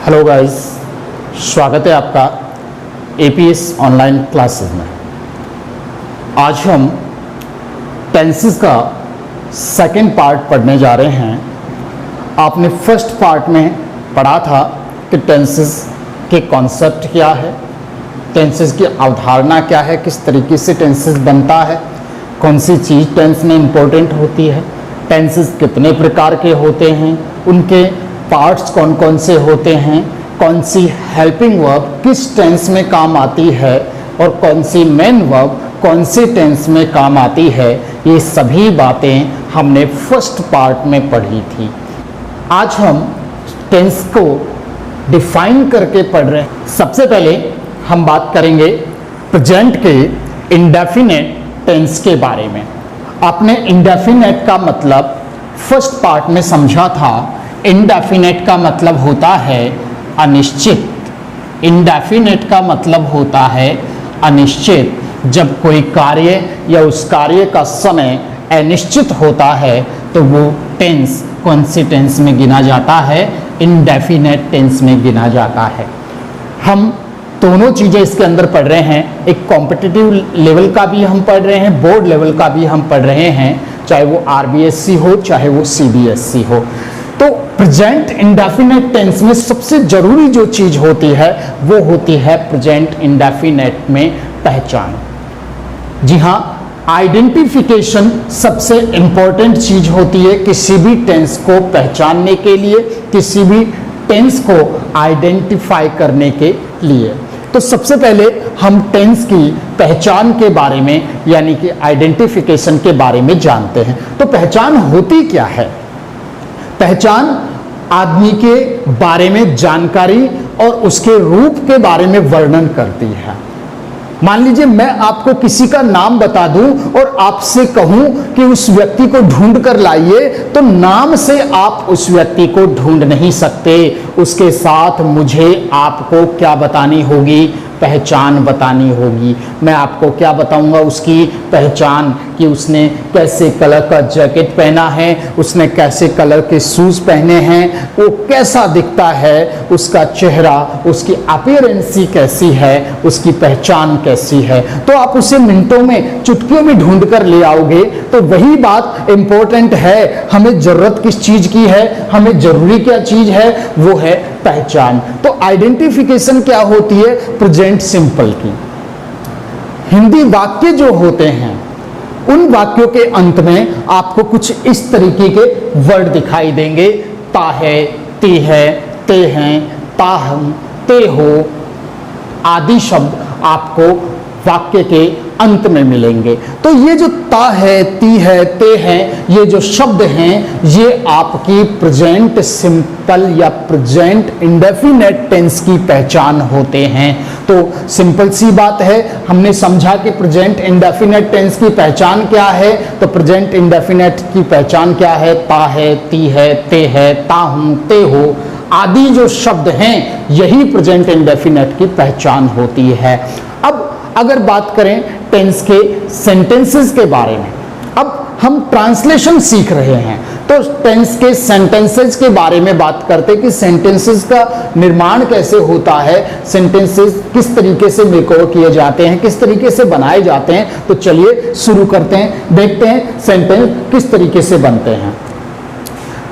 Hello guys, स्वागत है आपका एपीएस ऑनलाइन क्लासेस में। आज हम टेंसेस का सेकंड पार्ट पढ़ने जा रहे हैं। आपने फर्स्ट पार्ट में पढ़ा था कि टेंसेस के कॉन्सेप्ट क्या है, टेंसेस की अवधारणा क्या है, किस तरीके से टेंसेस बनता है, कौन सी चीज़ टेंस में इम्पोर्टेंट होती है, टेंसेस कितने प्रकार के होते हैं, उनके पार्ट्स कौन कौन से होते हैं, कौन सी हेल्पिंग वर्ब किस टेंस में काम आती है और कौन सी मेन वर्ब कौन से टेंस में काम आती है, ये सभी बातें हमने फर्स्ट पार्ट में पढ़ी थी। आज हम टेंस को डिफाइन करके पढ़ रहे हैं। सबसे पहले हम बात करेंगे प्रेजेंट के इंडेफिनेट टेंस के बारे में। आपने इंडेफिनेट का मतलब फर्स्ट पार्ट में समझा था। इंडेफिनेट का मतलब होता है अनिश्चित। इंडेफिनेट का मतलब होता है अनिश्चित। जब कोई कार्य या उस कार्य का समय अनिश्चित होता है तो वो टेंस कौन सी टेंस में गिना जाता है? इंडेफिनेट टेंस में गिना जाता है। हम दोनों चीज़ें इसके अंदर पढ़ रहे हैं। एक कॉम्पिटिटिव लेवल का भी हम पढ़ रहे हैं, बोर्ड लेवल का भी हम पढ़ रहे हैं, चाहे वो आरबीएससी हो चाहे वो सीबीएसई हो। तो प्रेजेंट इंडेफिनेट टेंस में सबसे जरूरी जो चीज होती है वो होती है प्रेजेंट इंडेफिनेट में पहचान। जी हाँ, आइडेंटिफिकेशन सबसे इंपॉर्टेंट चीज होती है किसी भी टेंस को पहचानने के लिए, किसी भी टेंस को आइडेंटिफाई करने के लिए। तो सबसे पहले हम टेंस की पहचान के बारे में यानी कि आइडेंटिफिकेशन के बारे में जानते हैं। तो पहचान होती क्या है? पहचान आदमी के बारे में जानकारी और उसके रूप के बारे में वर्णन करती है। मान लीजिए मैं आपको किसी का नाम बता दूं और आपसे कहूं कि उस व्यक्ति को ढूंढ कर लाइए, तो नाम से आप उस व्यक्ति को ढूंढ नहीं सकते। उसके साथ मुझे आपको क्या बतानी होगी? पहचान बतानी होगी। मैं आपको क्या बताऊंगा? उसकी पहचान, कि उसने कैसे कलर का जैकेट पहना है, उसने कैसे कलर के शूज पहने हैं, वो कैसा दिखता है, उसका चेहरा, उसकी अपीयरेंस कैसी है, उसकी पहचान कैसी है। तो आप उसे मिनटों में, चुटकियों में ढूंढ कर ले आओगे। तो वही बात इंपॉर्टेंट है। हमें जरूरत किस चीज की है, हमें जरूरी क्या चीज है, वो है पहचान। तो आइडेंटिफिकेशन क्या होती है? प्रेजेंट सिंपल की। हिंदी वाक्य जो होते हैं उन वाक्यों के अंत में आपको कुछ इस तरीके के वर्ड दिखाई देंगे। ता है, ती है, ते हैं, ताहम, ते हो आदि शब्द आपको वाक्य के अंत में मिलेंगे। तो ये जो ता है, ती है, ते हैं, ये जो शब्द हैं, ये आपकी प्रेजेंट सिंपल या प्रेजेंट इंडेफिनेट टेंस की पहचान होते हैं। तो सिंपल सी बात है, हमने समझा कि प्रेजेंट इंडेफिनेट टेंस की पहचान क्या है। तो प्रेजेंट इंडेफिनेट की पहचान क्या है? ता है, ती है, ते है, ता हूं, ते हो आदि जो शब्द हैं, यही प्रेजेंट इंडेफिनेट की पहचान होती है। अब अगर बात करें टेंस के सेंटेंसेस के बारे में, अब हम ट्रांसलेशन सीख रहे हैं, तो टेंस के सेंटेंसेस के बारे में बात करते हैं कि सेंटेंसेस का निर्माण कैसे होता है, सेंटेंसेस किस तरीके से मेकओवर किए जाते हैं, किस तरीके से बनाए जाते हैं। तो चलिए शुरू करते हैं, देखते हैं सेंटेंस किस तरीके से बनते हैं।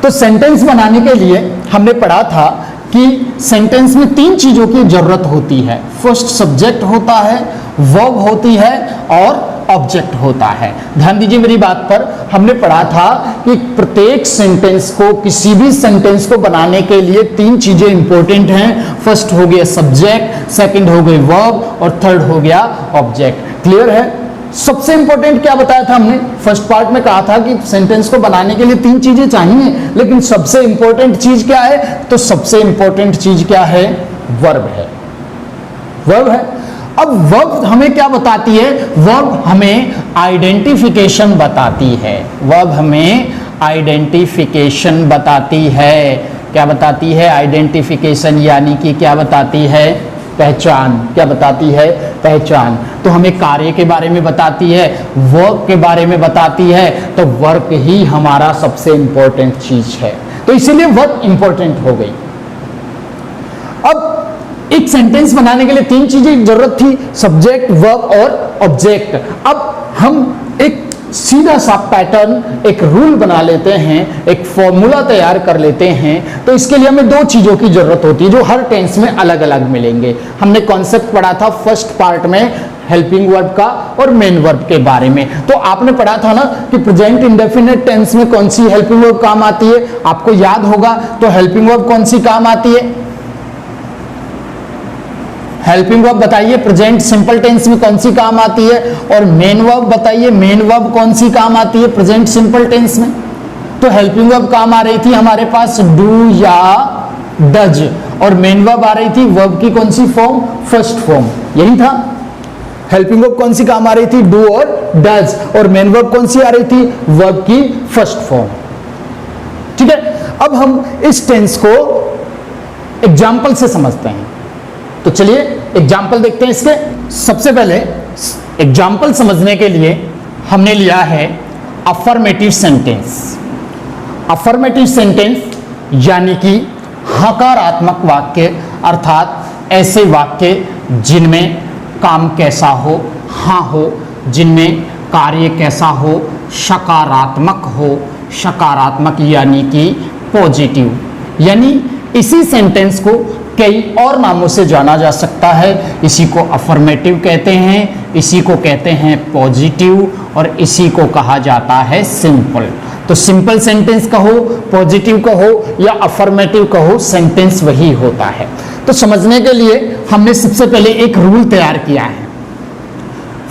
तो सेंटेंस बनाने के लिए हमने पढ़ा था कि सेंटेंस में तीन चीजों की जरूरत होती है। फर्स्ट सब्जेक्ट होता है, वर्ब होती है और ऑब्जेक्ट होता है। ध्यान दीजिए मेरी बात पर। हमने पढ़ा था कि प्रत्येक सेंटेंस को, किसी भी सेंटेंस को बनाने के लिए तीन चीजें इंपॉर्टेंट हैं। फर्स्ट हो गया सब्जेक्ट, सेकंड हो गई वर्ब और थर्ड हो गया ऑब्जेक्ट। क्लियर है? सबसे इंपॉर्टेंट क्या बताया था हमने? फर्स्ट पार्ट में कहा था कि सेंटेंस को बनाने के लिए तीन चीजें चाहिए, लेकिन सबसे इंपॉर्टेंट चीज क्या है? तो सबसे इंपॉर्टेंट चीज क्या है? वर्ब है। वर्ब है। अब वर्ब हमें क्या बताती है? वर्ब हमें आइडेंटिफिकेशन बताती है। वर्ब हमें आइडेंटिफिकेशन बताती है। क्या बताती है? आइडेंटिफिकेशन यानी कि क्या बताती है? पहचान। क्या बताती है? पहचान। तो हमें कार्य के बारे में बताती है, वर्क के बारे में बताती है। तो वर्क ही हमारा सबसे इंपॉर्टेंट चीज है, तो इसीलिए वर्क इंपॉर्टेंट हो गई। अब एक सेंटेंस बनाने के लिए तीन चीजें की जरूरत थी, सब्जेक्ट, वर्ब और ऑब्जेक्ट। अब हम एक सीधा सा पैटर्न, एक रूल बना लेते हैं, एक फॉर्मूला तैयार कर लेते हैं। तो इसके लिए हमें दो चीजों की जरूरत होती है जो हर टेंस में अलग अलग मिलेंगे। हमने कॉन्सेप्ट पढ़ा था फर्स्ट पार्ट में हेल्पिंग वर्ब का और मेन वर्ब के बारे में। तो आपने पढ़ा था ना कि प्रेजेंट इंडेफिनिट टेंस में कौन सी हेल्पिंग वर्ब काम आती है, आपको याद होगा। तो हेल्पिंग वर्ब कौन सी काम आती है, हेल्पिंग वर्ब बताइए प्रेजेंट सिंपल टेंस में कौन सी काम आती है, और मेन वर्ब बताइए मेन वर्ब कौन सी काम आती है प्रेजेंट सिंपल टेंस में। तो हेल्पिंग वर्ब काम आ रही थी हमारे पास डू या डज, और मेन वर्ब आ रही थी वर्ब की कौन सी फॉर्म, फर्स्ट फॉर्म, यही था। हेल्पिंग वर्ब कौन सी काम आ रही थी, डू और डज, और मेन वर्ब कौन सी आ रही थी, वर्ब की फर्स्ट फॉर्म। ठीक है, अब हम इस टेंस को एग्जाम्पल से समझते हैं। तो चलिए एग्जाम्पल देखते हैं इसके। सबसे पहले एग्जाम्पल समझने के लिए हमने लिया है अफर्मेटिव सेंटेंस। अफर्मेटिव सेंटेंस यानी कि हकारात्मक वाक्य, अर्थात ऐसे वाक्य जिनमें काम कैसा हो, हाँ हो, जिनमें कार्य कैसा हो, सकारात्मक हो। सकारात्मक यानी कि पॉजिटिव, यानी इसी सेंटेंस को कई और नामों से जाना जा सकता है। इसी को अफर्मेटिव कहते हैं, इसी को कहते हैं पॉजिटिव, और इसी को कहा जाता है सिंपल। तो सिंपल सेंटेंस कहो, पॉजिटिव कहो या अफर्मेटिव कहो, सेंटेंस वही होता है। तो समझने के लिए हमने सबसे पहले एक रूल तैयार किया है।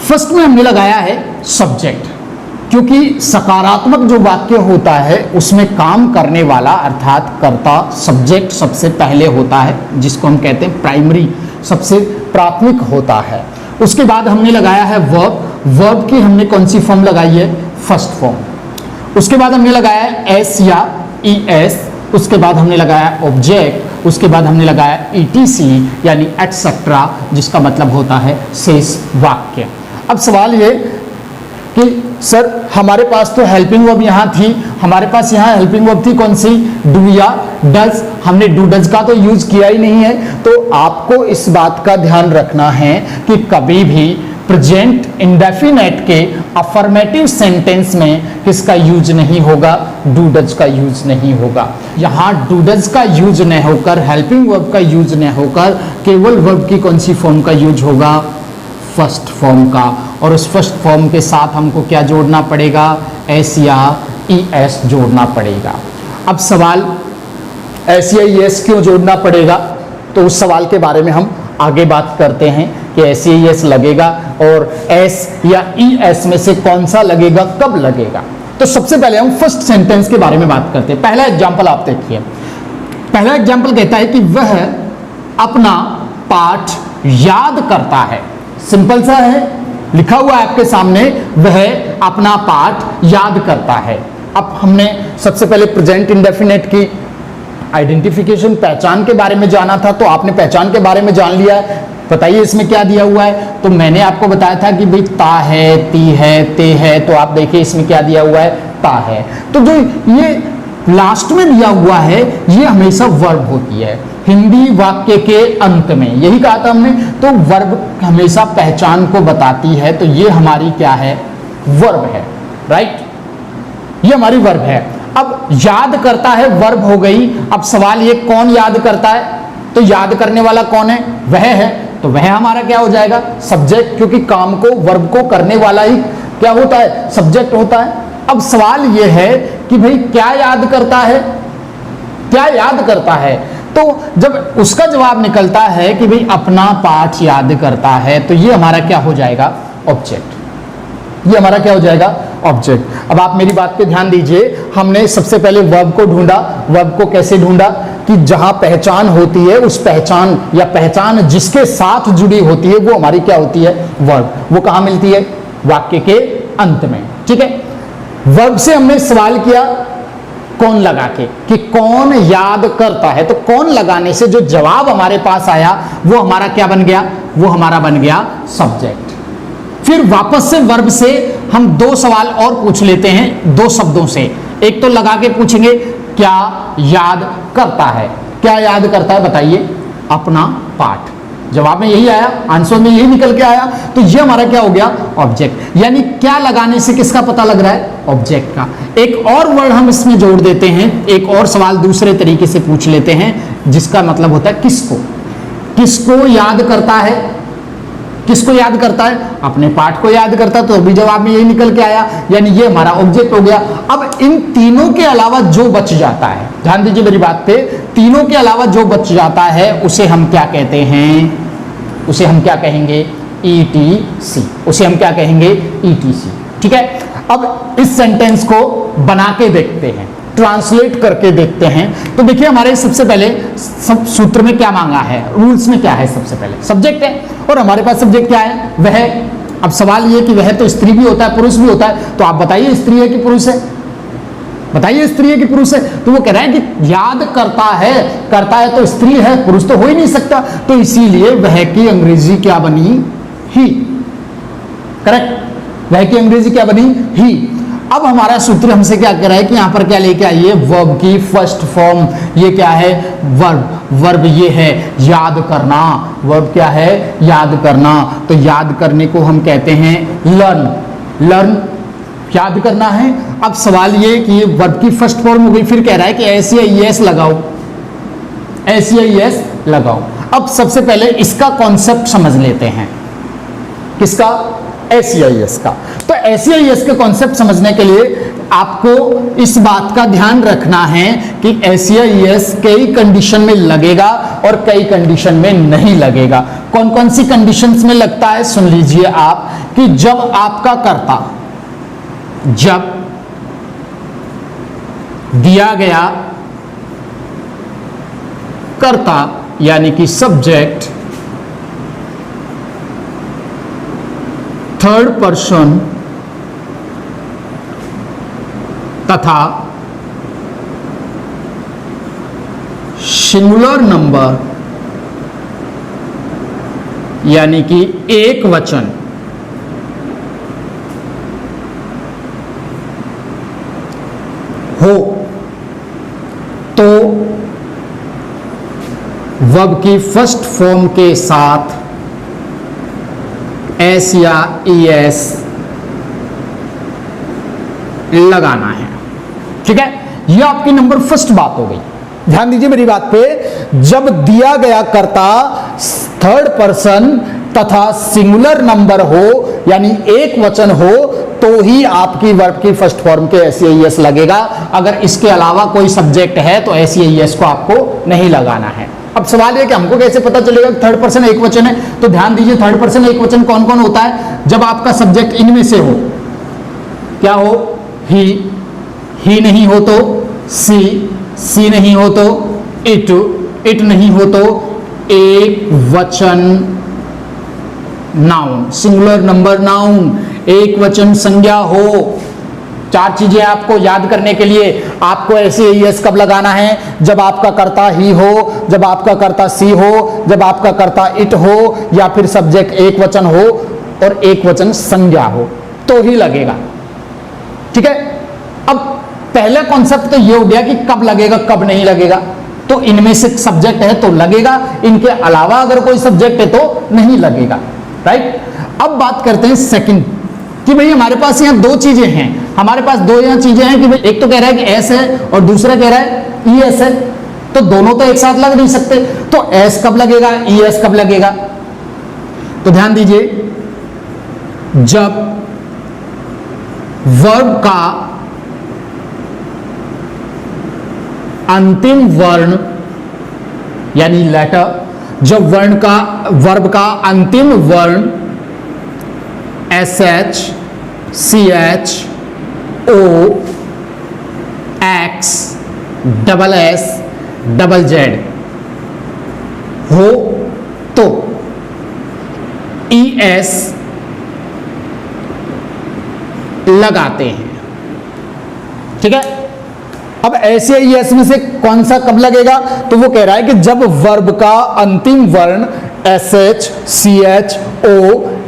फर्स्ट में हमने लगाया है सब्जेक्ट, क्योंकि सकारात्मक जो वाक्य होता है उसमें काम करने वाला अर्थात कर्ता सब्जेक्ट सबसे पहले होता है, जिसको हम कहते हैं प्राइमरी, सबसे प्राथमिक होता है। उसके बाद हमने लगाया है वर्ब। वर्ब की हमने कौन सी फॉर्म लगाई है, फर्स्ट फॉर्म। उसके बाद हमने लगाया है एस या ई एस। उसके बाद हमने लगाया ऑब्जेक्ट। उसके बाद हमने लगाया ईटीसी यानी एटसेट्रा, जिसका मतलब होता है शेष वाक्य। अब सवाल ये कि सर हमारे पास तो हेल्पिंग वर्ब यहाँ थी, हमारे पास यहाँ हेल्पिंग वर्ब थी कौन सी, डू या डज। हमने डू डज का तो यूज किया ही नहीं है। तो आपको इस बात का ध्यान रखना है कि कभी भी प्रेजेंट इंडेफिनेट के अफर्मेटिव सेंटेंस में किसका यूज नहीं होगा, डू डज का यूज नहीं होगा। यहाँ डू डज का यूज न होकर, हेल्पिंग वर्ब का यूज न होकर, केवल वर्ब की कौन सी फॉर्म का यूज होगा, फर्स्ट फॉर्म का। और उस फर्स्ट फॉर्म के साथ हमको क्या जोड़ना पड़ेगा, एस या ई एस जोड़ना पड़ेगा। अब सवाल एस या ई एस क्यों जोड़ना पड़ेगा, तो उस सवाल के बारे में हम आगे बात करते हैं कि एस या ई एस लगेगा और एस या ई एस में से कौन सा लगेगा, कब लगेगा। तो सबसे पहले हम फर्स्ट सेंटेंस के बारे में बात करते हैं। पहला एग्जाम्पल आप देखिए। पहला एग्जाम्पल कहता है कि वह अपना पाठ याद करता है। सिंपल सा है, लिखा हुआ है आपके सामने, वह अपना पाठ याद करता है। अब हमने सबसे पहले प्रेजेंट इंडेफिनेट की आइडेंटिफिकेशन, पहचान के बारे में जाना था, तो आपने पहचान के बारे में जान लिया है। बताइए इसमें क्या दिया हुआ है। तो मैंने आपको बताया था कि भाई ता है, ती है, ते है। तो आप देखिए इसमें क्या दिया हुआ है, ता है। तो जो ये लास्ट में दिया हुआ है ये हमेशा वर्ब होती है हिंदी वाक्य के अंत में, यही कहा था हमने। तो वर्ब हमेशा पहचान को बताती है, तो ये हमारी क्या है, वर्ब है, राइट, ये हमारी वर्ब है। अब याद करता है वर्ब हो गई। अब सवाल ये कौन याद करता है, तो याद करने वाला कौन है, वह है। तो वह हमारा क्या हो जाएगा, सब्जेक्ट, क्योंकि काम को, वर्ब को करने वाला ही क्या होता है, सब्जेक्ट होता है। अब सवाल यह है कि भाई क्या याद करता है, क्या याद करता है। तो जब उसका जवाब निकलता है कि भाई अपना पाठ याद करता है, तो ये हमारा क्या हो जाएगा, ऑब्जेक्ट। ये हमारा क्या हो जाएगा, ऑब्जेक्ट। अब आप मेरी बात पे ध्यान दीजिए। हमने सबसे पहले वर्ब को ढूंढा। वर्ब को कैसे ढूंढा कि जहां पहचान होती है, उस पहचान या पहचान जिसके साथ जुड़ी होती है वो हमारी क्या होती है, वर्ब। वो कहां मिलती है, वाक्य के अंत में। ठीक है, वर्ब से हमने सवाल किया कौन लगा के, कि कौन याद करता है। तो कौन लगाने से जो जवाब हमारे पास आया वो हमारा क्या बन गया, वो हमारा बन गया सब्जेक्ट। फिर वापस से वर्ब से हम दो सवाल और पूछ लेते हैं, दो शब्दों से। एक तो लगा के पूछेंगे क्या याद करता है, क्या याद करता है बताइए। अपना पार्ट। जवाब में यही आया, आंसर में यही निकल के आया, तो ये हमारा क्या हो गया, ऑब्जेक्ट। यानी क्या लगाने से किसका पता लग रहा है, ऑब्जेक्ट का। एक और वर्ड हम इसमें जोड़ देते हैं, एक और सवाल दूसरे तरीके से पूछ लेते हैं, जिसका मतलब होता है किसको। किसको याद करता है, किसको याद करता है, अपने पार्ट को याद करता है, तो अभी जवाब में यही निकल के आया, यानी ये हमारा ऑब्जेक्ट हो गया। अब इन तीनों के अलावा जो बच जाता है, ध्यान दीजिए मेरी बात पे, तीनों के अलावा जो बच जाता है उसे हम क्या कहते हैं, उसे हम क्या कहेंगे, ETC। उसे हम क्या कहेंगे, ETC। ठीक है, अब इस सेंटेंस को बना के देखते हैं, ट्रांसलेट करके देखते हैं। तो देखिए हमारे सबसे पहले सब सूत्र में क्या मांगा है, रूल्स में क्या है, सबसे पहले सब्जेक्ट है, और हमारे पास सब्जेक्ट क्या है, वह। अब सवाल ये कि वह तो स्त्री भी होता है, पुरुष भी होता है, तो आप बताइए स्त्री है कि पुरुष है, बताइए स्त्री है कि पुरुष है। तो वो कह रहा है कि याद करता है तो स्त्री है, पुरुष तो हो ही नहीं सकता, तो इसीलिए वह की अंग्रेजी क्या बनी, ही। करेक्ट, वह की अंग्रेजी क्या बनी, ही। अब हमारा सूत्र हमसे क्या कह रहा है कि यहां पर क्या लेके आइए, वर्ब की फर्स्ट फॉर्म। ये क्या है, वर्ब। वर्ब ये है याद करना, वर्ब क्या है, याद करना। तो याद करने को हम कहते हैं लर्न। लर्न याद करना है। अब सवाल ये कि ये वर्ब की फर्स्ट फॉर्म हो गई, फिर कह रहा है कि SEIS लगाओ, SEIS लगाओ। अब सबसे पहले इसका कॉन्सेप्ट समझ लेते हैं, किसका, SEIS का। तो SEIS के कॉन्सेप्ट समझने के लिए आपको इस बात का ध्यान रखना है कि SEIS कई कंडीशन में लगेगा और कई कंडीशन में नहीं लगेगा। कौन कौन सी कंडीशंस में लगता है, सुन लीजिए आप, कि जब आपका कर्ता, जब दिया गया कर्ता यानी कि सब्जेक्ट थर्ड पर्सन तथा सिंगुलर नंबर यानी कि एक वचन हो, तो वर्ब की फर्स्ट फॉर्म के साथ S या ES लगाना है। ठीक है, यह आपकी नंबर फर्स्ट बात हो गई। ध्यान दीजिए मेरी बात पे, जब दिया गया कर्ता थर्ड पर्सन तथा सिंगुलर नंबर हो यानी एक वचन हो, तो ही आपकी वर्ब की फर्स्ट फॉर्म के SEIS लगेगा। अगर इसके अलावा कोई सब्जेक्ट है तो SEIS को आपको नहीं लगाना है। अब सवाल ये कि हमको कैसे पता चलेगा कि थर्ड पर्सन एक वचन है, तो ध्यान दीजिए थर्ड पर्सन एक वचन कौन कौन होता है, जब आपका सब्जेक्ट इनमें से हो, क्या हो, ही नहीं हो तो सी नहीं हो तो इट नहीं हो तो एक वचन नाउन, सिंगुलर नंबर नाउन, एक वचन संज्ञा हो। चार चीजें आपको याद करने के लिए आपको SEIS कब लगाना है, जब आपका कर्ता ही हो, जब आपका कर्ता सी हो, जब आपका कर्ता इट हो, या फिर सब्जेक्ट एक वचन हो और एक वचन संज्ञा हो, तो ही लगेगा। ठीक है, अब पहला कॉन्सेप्ट तो ये हो गया कि कब लगेगा कब नहीं लगेगा। तो इनमें से सब्जेक्ट है तो लगेगा, इनके अलावा अगर कोई सब्जेक्ट है तो नहीं लगेगा। राइट, अब बात करते हैं सेकंड, कि भाई हमारे पास यहाँ दो चीजें हैं, हमारे पास दो यहाँ चीजें हैं कि भाई एक तो कह रहा है कि S है और दूसरा कह रहा है ES है, तो दोनों तो एक साथ लग नहीं सकते। तो S कब लगेगा, ES कब लगेगा, तो ध्यान दीजिए, जब वर्ब का अंतिम वर्ण यानी लेटर, जब वर्ब का अंतिम वर्ण SH, CH, O, X, SS, ZZ हो तो ES लगाते हैं। ठीक है, अब SEIS में से कौन सा कब लगेगा, तो वो कह रहा है कि जब वर्ब का अंतिम वर्ण SH, CH, O,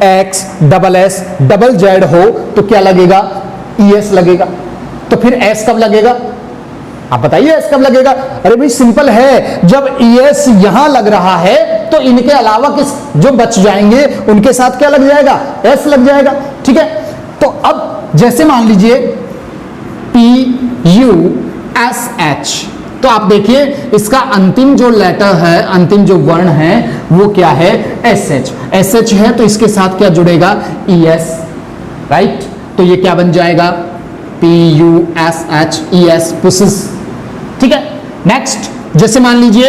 X, SS, ZZ हो तो क्या लगेगा, ES लगेगा। तो फिर S कब लगेगा, आप बताइए एस कब लगेगा? अरे भाई सिंपल है, जब एस यहां लग रहा है तो इनके अलावा किस जो बच जाएंगे उनके साथ क्या लग जाएगा? एस लग जाएगा। ठीक है, तो अब जैसे मान लीजिए PUSH, तो आप देखिए इसका अंतिम जो लेटर है, अंतिम जो वर्ण है वो क्या है? SH। SH है तो इसके साथ क्या जुड़ेगा? ES, right? तो ये क्या बन जाएगा? PUSH, ES, पुसिस। ठीक है, नेक्स्ट जैसे मान लीजिए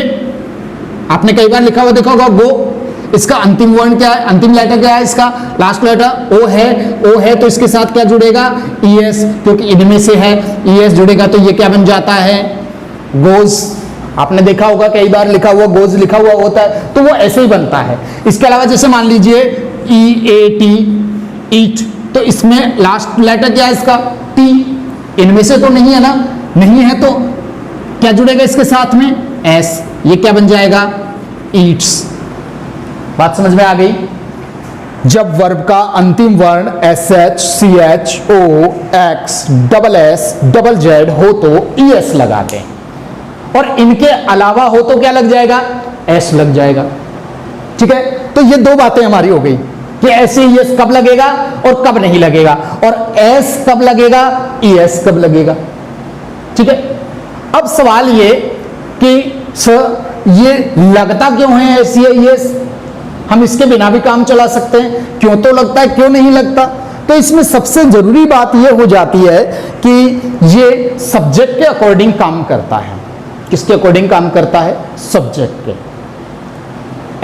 आपने कई बार लिखा हुआ देखा होगा गो, इसका अंतिम वर्ण क्या है? अंतिम लेटर क्या है? इसका लास्ट लेटर O है। O है तो इसके साथ क्या जुड़ेगा? ES, क्योंकि इनमें से है, ES जुड़ेगा तो ये क्या बन जाता है? गोज। आपने देखा होगा कई बार लिखा हुआ गोज लिखा हुआ होता है तो वो ऐसे ही बनता है। इसके अलावा जैसे मान लीजिए EAT, ईट, तो इसमें लास्ट लेटर क्या है इसका? T। इनमें से तो नहीं है ना, नहीं है तो क्या जुड़ेगा इसके साथ में? S। ये क्या बन जाएगा? ईट्स। बात समझ में आ गई? जब वर्ब का अंतिम वर्ण SH, CH, O, X, SS, ZZ हो तो ES लगाते हैं, और इनके अलावा हो तो क्या लग जाएगा? S लग जाएगा। ठीक है, तो ये दो बातें हमारी हो गई कि ऐसे ES कब लगेगा और कब नहीं लगेगा, और S कब लगेगा, ES कब लगेगा। ठीक है, अब सवाल ये कि सर ये लगता क्यों है ऐसी ES? हम इसके बिना भी काम चला सकते हैं, क्यों तो लगता है, क्यों नहीं लगता? तो इसमें सबसे जरूरी बात यह हो जाती है कि ये सब्जेक्ट के अकॉर्डिंग काम करता है। किसके अकॉर्डिंग काम करता है? सब्जेक्ट के।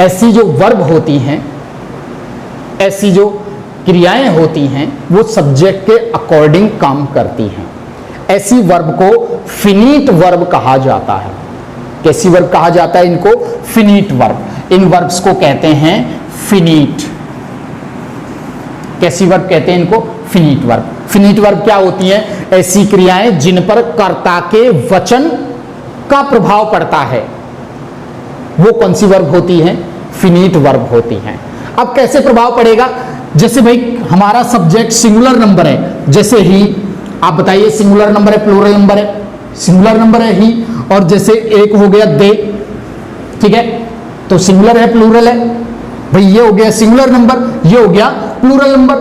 ऐसी जो वर्ब होती हैं, ऐसी जो क्रियाएं होती हैं वो सब्जेक्ट के अकॉर्डिंग काम करती हैं। ऐसी वर्ब को फिनिट वर्ब कहा जाता है। कैसी वर्ब कहा जाता है इनको? Finite verb. इन वर्ब्स को कहते हैं फिनिट। कैसी वर्ब कहते हैं इनको? Finite verb. फिनिट वर्ब क्या होती है? ऐसी क्रियाएं जिन पर कर्ता के वचन का प्रभाव पड़ता है, वो कौन सी वर्ब होती है? फिनिट वर्ब होती हैं। अब कैसे प्रभाव पड़ेगा? जैसे भाई हमारा सब्जेक्ट सिंगुलर नंबर है, जैसे ही, आप बताइए सिंगुलर नंबर है प्लूरल नंबर है? सिंगुलर नंबर है ही। और जैसे एक हो गया दे, ठीक है, तो सिंगुलर है प्लूरल है? भाई ये हो गया सिंगुलर नंबर, ये हो गया प्लूरल नंबर।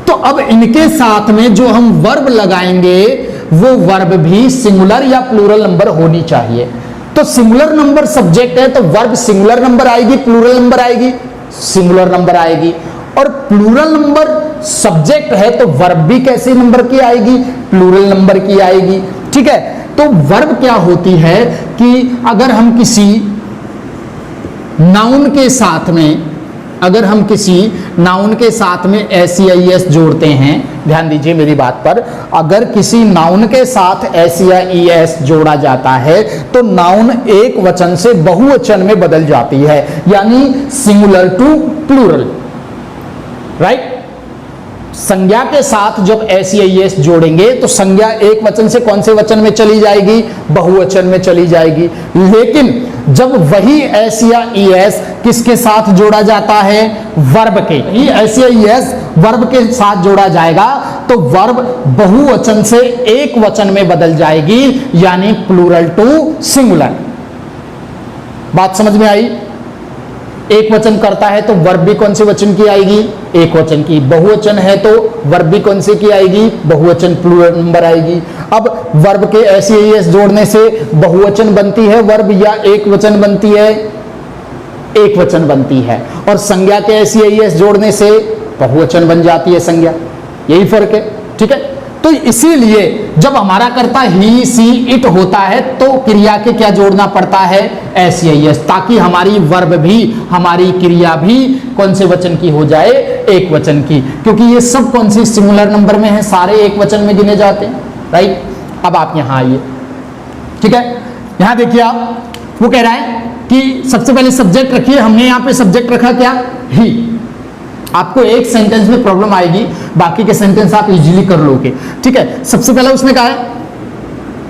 तो अब इनके साथ में जो हम वर्ब लगाएंगे वो वर्ब भी सिंगुलर या प्लूरल नंबर होनी चाहिए। तो सिंगुलर नंबर सब्जेक्ट है तो वर्ब सिंगुलर नंबर आएगी, प्लूरल नंबर आएगी, सिंगुलर नंबर आएगी। और प्लूरल नंबर सब्जेक्ट है तो वर्ब भी कैसे नंबर की आएगी? प्लूरल नंबर की आएगी। ठीक है, तो वर्ब क्या होती है कि अगर हम किसी नाउन के साथ में, अगर हम किसी नाउन के साथ में SES जोड़ते हैं, ध्यान दीजिए मेरी बात पर, अगर किसी नाउन के साथ SES जोड़ा जाता है तो नाउन एक वचन से बहुवचन में बदल जाती है, यानी सिंगुलर टू प्लूरल, राइट? संज्ञा के साथ जब SES जोड़ेंगे तो संज्ञा एक वचन से कौन से वचन में चली जाएगी? बहुवचन में चली जाएगी। लेकिन जब वही SES किसके साथ जोड़ा जाता है? वर्ब के। ही SES वर्ब के साथ जोड़ा जाएगा तो वर्ब बहुवचन से एक वचन में बदल जाएगी, यानी प्लूरल टू सिंगुलर। बात समझ में आई? एक वचन करता है तो वर्ब भी कौन से वचन की आएगी? एक वचन की। बहुवचन है तो वर्ब भी कौन से की आएगी? बहुवचन, प्लूरल नंबर आएगी। अब वर्ब के SES जोड़ने से बहुवचन बनती है वर्ब या एक वचन बनती है? एक वचन बनती है। और संज्ञा के SES जोड़ने से बहुवचन बन जाती है संज्ञा। यही फर्क है। ठीक है, तो इसीलिए जब हमारा कर्ता ही, सी, इट होता है तो क्रिया के क्या जोड़ना पड़ता है? SES, ताकि हमारी वर्ब भी, हमारी क्रिया भी कौन से वचन की हो जाए? एक वचन की, क्योंकि ये सब कौन से सिंगुलर नंबर में है, सारे एक वचन में गिने जाते हैं, राइट? अब आप यहां आइए, ठीक है, यहां देखिए आप, वो कह रहा है कि सबसे पहले सब्जेक्ट रखिए। हमने यहां पे सब्जेक्ट रखा क्या? ही। आपको एक सेंटेंस में प्रॉब्लम आएगी, बाकी के सेंटेंस आप इजीली कर लोगे। ठीक है, सबसे पहले उसने कहा है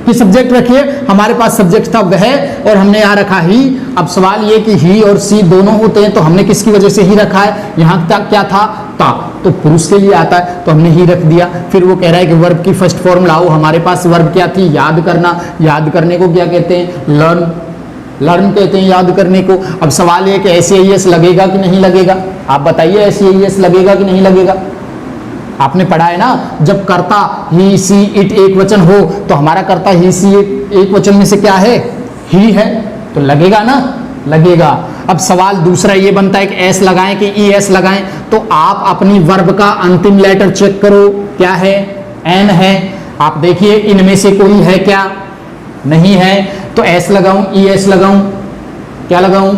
कि सब्जेक्ट रखिए। हमारे पास सब्जेक्ट था वह, और हमने यहां रखा ही। अब सवाल ये कि ही और सी दोनों होते हैं तो हमने किसकी वजह से ही रखा है? यहां तक क्या था? ता। तो पुरुष के लिए आता है, तो हमने ही रख दिया। फिर वो कह रहा है कि वर्ब की फर्स्ट फॉर्म लाओ। हमारे पास वर्ब क्या थी? याद करना। याद करने को क्या कहते हैं? लर्न। लर्न कहते हैं याद करने को। अब सवाल ये कि एस लगेगा कि नहीं लगेगा? आप बताइए, एस लगेगा कि नहीं लगेगा? आपने पढ़ा है ना, जब कर्ता ही सी इट एक वचन हो तो हमारा कर्ता ही सी एक वचन में से क्या है? ही है, तो लगेगा ना? लगेगा। अब सवाल दूसरा ये बनता है कि एस लगाएं कि ई एस लगाएं, तो आप अपनी वर्ब का अंतिम लेटर चेक करो, क्या है? एन है। आप देखिए इनमें से कोई है क्या? नहीं है, तो एस लगाऊं, ई एस लगाऊं, क्या लगाऊं?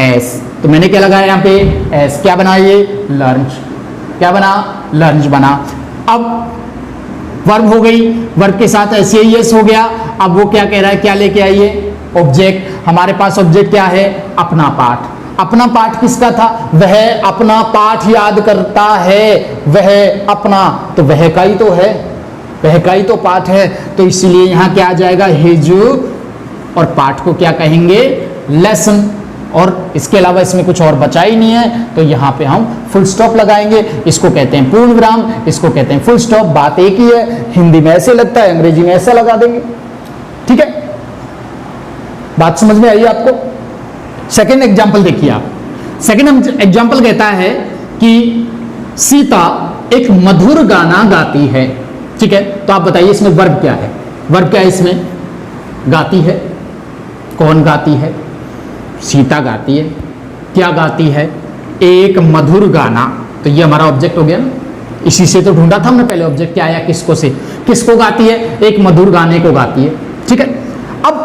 एस। तो मैंने क्या लगाया यहाँ पे? एस। क्या बना ये? लर्न्स। क्या बना? लर्न्स बना। अब वर्ब हो गई, वर्ब के साथ एस हो गया। अब वो क्या कह रहा है? क्या लेके आइए? ऑब्जेक्ट। हमारे पास ऑब्जेक्ट क्या है? अपना पाठ। अपना पाठ किसका था? वह अपना पाठ याद करता है, वह अपना, तो वह का ही तो है, वह का ही तो पाठ है। तो इसीलिए यहां क्या आ जाएगा? हिज, और पाठ को क्या कहेंगे? लेसन। और इसके अलावा इसमें कुछ और बचा ही नहीं है, तो यहां पे हम फुल स्टॉप लगाएंगे। इसको कहते हैं पूर्ण विराम, इसको कहते हैं फुल स्टॉप। बात एक ही है, हिंदी में ऐसे लगता है, अंग्रेजी में ऐसा लगा देंगे। ठीक है, बात समझ में आई आपको? सेकंड एग्जाम्पल देखिए आप। सेकंड एग्जाम्पल कहता है कि सीता एक मधुर गाना गाती है। ठीक है, तो आप बताइए इसमें वर्ब क्या है? वर्ब क्या है इसमें? गाती है। कौन गाती है? सीता गाती है। क्या गाती है? एक मधुर गाना। तो ये हमारा ऑब्जेक्ट हो गया ना, इसी से तो ढूंढा था हमने पहले ऑब्जेक्ट क्या आया, किसको से? किसको गाती है? एक मधुर गाने को गाती है। ठीक है, अब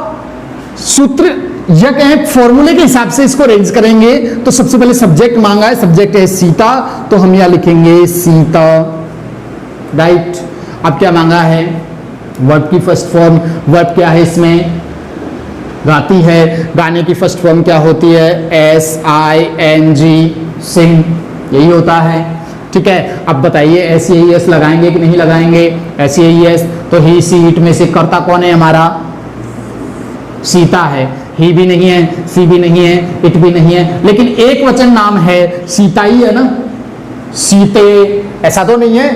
सूत्र या कहें फॉर्मूले के हिसाब से इसको अरेंज करेंगे, तो सबसे पहले सब्जेक्ट मांगा है, सब्जेक्ट है सीता, तो हम यहां लिखेंगे सीता, राइट। अब क्या मांगा है? वर्ब की फर्स्ट फॉर्म। वर्ब क्या है इसमें? गाती है। गाने की फर्स्ट फॉर्म क्या होती है? SING, सिंग, यही होता है। ठीक है, अब बताइए एस लगाएंगे कि नहीं लगाएंगे? एस, तो ही सी इट में से कर्ता कौन है हमारा? सीता है। ही भी नहीं है, सी भी नहीं है, इट भी नहीं है, लेकिन एक वचन नाम है, सीता ही है ना। सीते, ऐसा तो नहीं है,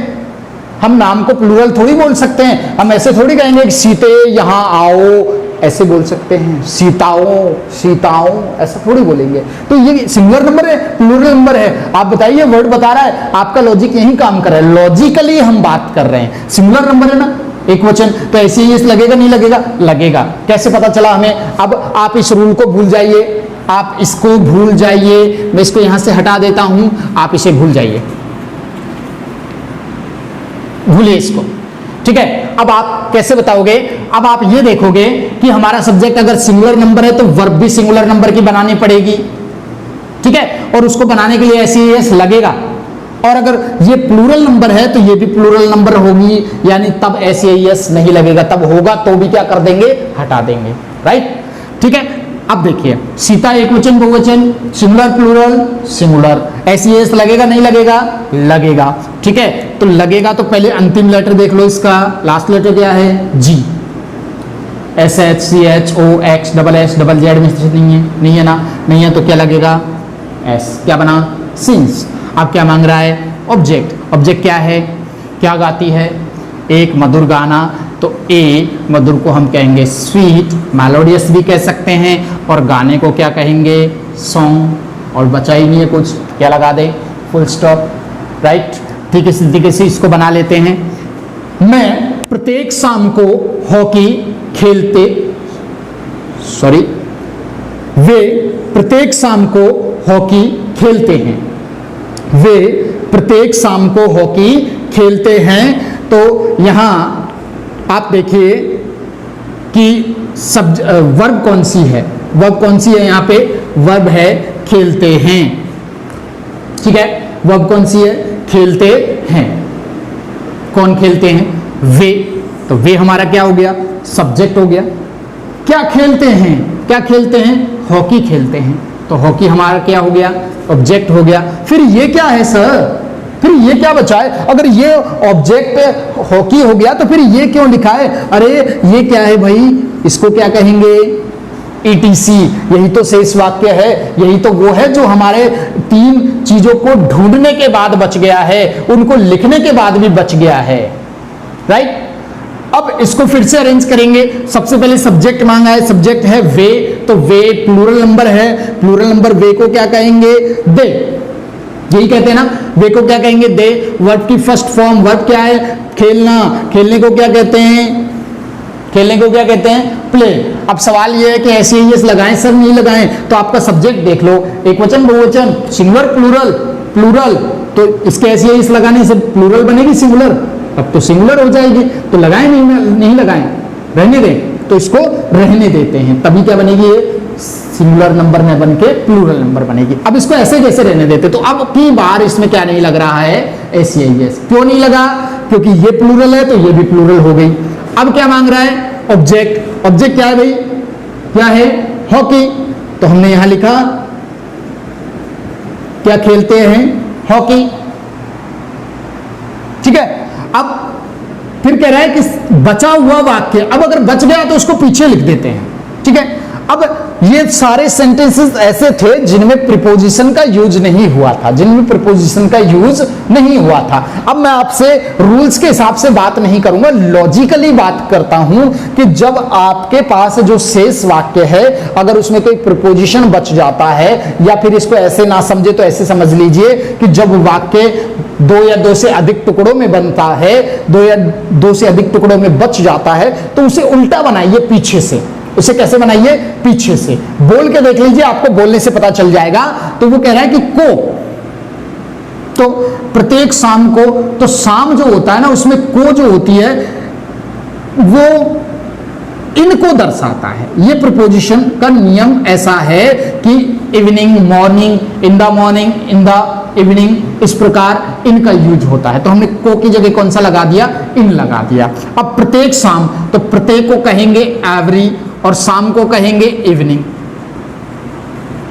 हम नाम को प्लूरल थोड़ी बोल सकते हैं। हम ऐसे थोड़ी कहेंगे कि सीते यहां आओ, ऐसे बोल सकते हैं। सीताओं, सीताओं, ऐसा थोड़ी बोलेंगे। तो ये सिंगुलर नंबर है, प्लूरल नंबर है। आप बताइए, वर्ड बता रहा है, आपका लॉजिक यही काम कर रहा है। लॉजिकली हम बात कर रहे हैं, सिंगुलर नंबर है ना, एक वचन, तो ऐसे ही लगेगा नहीं लगेगा? लगेगा। कैसे पता चला हमें? अब आप इस रूल को भूल जाइए, आप इसको भूल जाइए। मैं इसको यहां से हटा देता हूं, आप इसे भूल जाइए, भूलिए इसको। ठीक है, अब आप कैसे बताओगे? अब आप ये देखोगे कि हमारा सब्जेक्ट अगर सिंगुलर नंबर है तो वर्ब भी सिंगुलर नंबर की बनानी पड़ेगी। ठीक है, और उसको बनाने के लिए एस लगेगा। और अगर ये प्लूरल नंबर है तो ये भी प्लूरल नंबर होगी, यानी तब एस नहीं लगेगा। तब होगा तो भी क्या कर देंगे? हटा देंगे, राइट। ठीक है, अब देखिए सीता एक वचन, बहुवचन, सिंगुलर, प्लूरल, सिंगुलर, एस लगेगा नहीं लगेगा? लगेगा। ठीक है, तो लगेगा तो पहले अंतिम लेटर देख लो इसका। लास्ट लेटर क्या है? जी। SHCHOX double S double Z में से नहीं है ना? नहीं है, तो क्या लगेगा? एस। क्या बना? सिंस। अब क्या मांग रहा है? ऑब्जेक्ट। ऑब्जेक्ट क्या है? क्या गाती है? एक मधुर गाना। तो ए मधुर को हम कहेंगे स्वीट, मेलोडियस भी कह सकते हैं, और गाने को क्या कहेंगे? सॉन्ग। और बचा ही नहीं है कुछ, क्या लगा दे? Full stop, right. ठीक है, इस तरीके से इसको बना लेते हैं। मैं प्रत्येक शाम को हॉकी खेलते, सॉरी, वे प्रत्येक शाम को हॉकी खेलते हैं। वे प्रत्येक शाम को हॉकी खेलते हैं। तो यहां आप देखिए कि वर्ब कौन सी है? वर्ब कौन सी है? यहां पे वर्ब है खेलते हैं। ठीक है, वर्ब कौन सी है? खेलते हैं। कौन खेलते हैं? वे। तो वे हमारा क्या हो गया? सब्जेक्ट हो गया। क्या खेलते हैं? क्या खेलते हैं? हॉकी खेलते हैं। तो हॉकी हमारा क्या हो गया? ऑब्जेक्ट हो गया। फिर ये क्या है सर? फिर ये क्या बचा है? अगर ये ऑब्जेक्ट हॉकी हो गया तो फिर ये क्यों लिखा है? अरे ये क्या है भाई? इसको क्या कहेंगे? ETC, यही तो शेष वाक्य है, यही तो वो है जो हमारे 3 चीजों को ढूंढने के बाद बच गया है, उनको लिखने के बाद भी बच गया है, राइट। अब इसको फिर से अरेंज करेंगे। सबसे पहले सब्जेक्ट मांगा है, सब्जेक्ट है वे, तो वे प्लूरल नंबर है, प्लूरल नंबर वे को क्या कहेंगे? दे, यही कहते हैं ना, वे को क्या कहेंगे? दे। वर्ब की फर्स्ट फॉर्म, वर्ब क्या है? खेलना, खेलने को क्या कहते हैं? खेलने को क्या कहते हैं? प्ले। अब सवाल ये है कि ऐसे ही लगाएं सर, नहीं लगाएं, तो आपका सब्जेक्ट देख लो, एक वचन, बहुवचन, सिंगुलर, प्लूरल, प्लूरल, तो इसके ऐसे ही लगाने से प्लूरल बनेगी सिंगुलर, अब तो सिंगुलर हो जाएगी, तो लगाएं नहीं लगाएं, रहने दें, तो इसको रहने देते हैं, तभी क्या बनेगी? ये सिंगुलर नंबर में बन के प्लूरल नंबर बनेगी। अब इसको ऐसे कैसे रहने देते? तो अब की बार इसमें क्या नहीं लग रहा है? SEIS। क्यों नहीं लगा? क्योंकि ये प्लूरल है तो ये भी प्लूरल हो गई। अब क्या मांग रहा है? ऑब्जेक्ट। ऑब्जेक्ट क्या है भाई? क्या है? हॉकी। तो हमने यहां लिखा क्या खेलते हैं? हॉकी, ठीक है। अब फिर कह रहा है कि बचा हुआ वाक्य, अब अगर बच गया तो उसको पीछे लिख देते हैं, ठीक है। अब ये सारे सेंटेंसेस ऐसे थे जिनमें प्रीपोजिशन का यूज नहीं हुआ था, जिनमें प्रीपोजिशन का यूज नहीं हुआ था। अब मैं आपसे रूल्स के हिसाब से बात नहीं करूंगा, लॉजिकली बात करता हूं कि जब आपके पास जो शेष वाक्य है, अगर उसमें कोई प्रीपोजिशन बच जाता है, या फिर इसको ऐसे ना समझे तो ऐसे समझ लीजिए कि जब वाक्य 2 या 2 से अधिक टुकड़ों में बनता है, 2 या 2 से अधिक टुकड़ों में बच जाता है, तो उसे उल्टा बनाइए पीछे से। उसे कैसे बनाइए? पीछे से। बोल के देख लीजिए, आपको बोलने से पता चल जाएगा। तो वो कह रहा है कि को, तो प्रत्येक शाम को, तो शाम जो होता है ना, उसमें को जो होती है वो इनको दर्शाता है। ये प्रीपोजिशन का नियम ऐसा है कि evening, morning, in the morning, in the evening, इस प्रकार इनका यूज होता है। तो हमने को की जगह कौन सा लगा दिया? इन लगा दिया। अब प्रत्येक शाम, तो प्रत्येक को कहेंगे एवरी, और शाम को कहेंगे इवनिंग,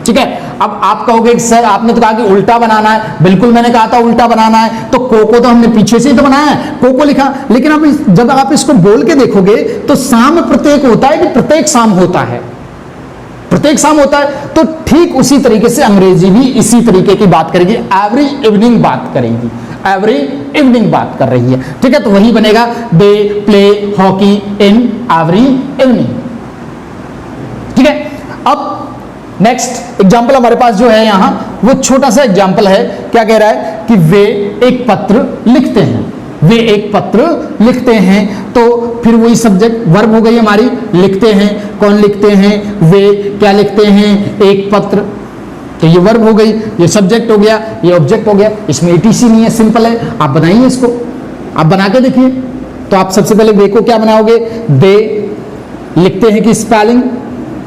ठीक है। अब आप कहोगे सर आपने तो कहा कि उल्टा बनाना है, बिल्कुल मैंने कहा था उल्टा बनाना है, तो को तो हमने पीछे से ही तो बनाया है, को लिखा, लेकिन अब जब आप इसको बोल के देखोगे तो शाम प्रत्येक होता है कि प्रत्येक शाम होता है? प्रत्येक शाम होता है। तो ठीक उसी तरीके से अंग्रेजी भी इसी तरीके की बात करेगी, एवरी इवनिंग बात करेगी, एवरी इवनिंग बात कर रही है, ठीक है। तो वही बनेगा, they play hockey in every evening, ठीक है। अब नेक्स्ट एग्जाम्पल हमारे पास जो है यहां, वो छोटा सा एग्जाम्पल है। क्या कह रहा है कि वे एक पत्र लिखते हैं, वे एक पत्र लिखते हैं, तो फिर वही सब्जेक्ट वर्ब हो गई हमारी, लिखते हैं, कौन लिखते हैं? वे। क्या लिखते हैं? एक पत्र, तो ये वर्ब हो गई, ये सब्जेक्ट हो गया, ये ऑब्जेक्ट हो गया। इसमें ETC नहीं है, सिंपल है। आप बनाइए इसको, आप बना के देखिए। तो आप सबसे पहले वे को क्या बनाओगे? दे लिखते हैं कि स्पेलिंग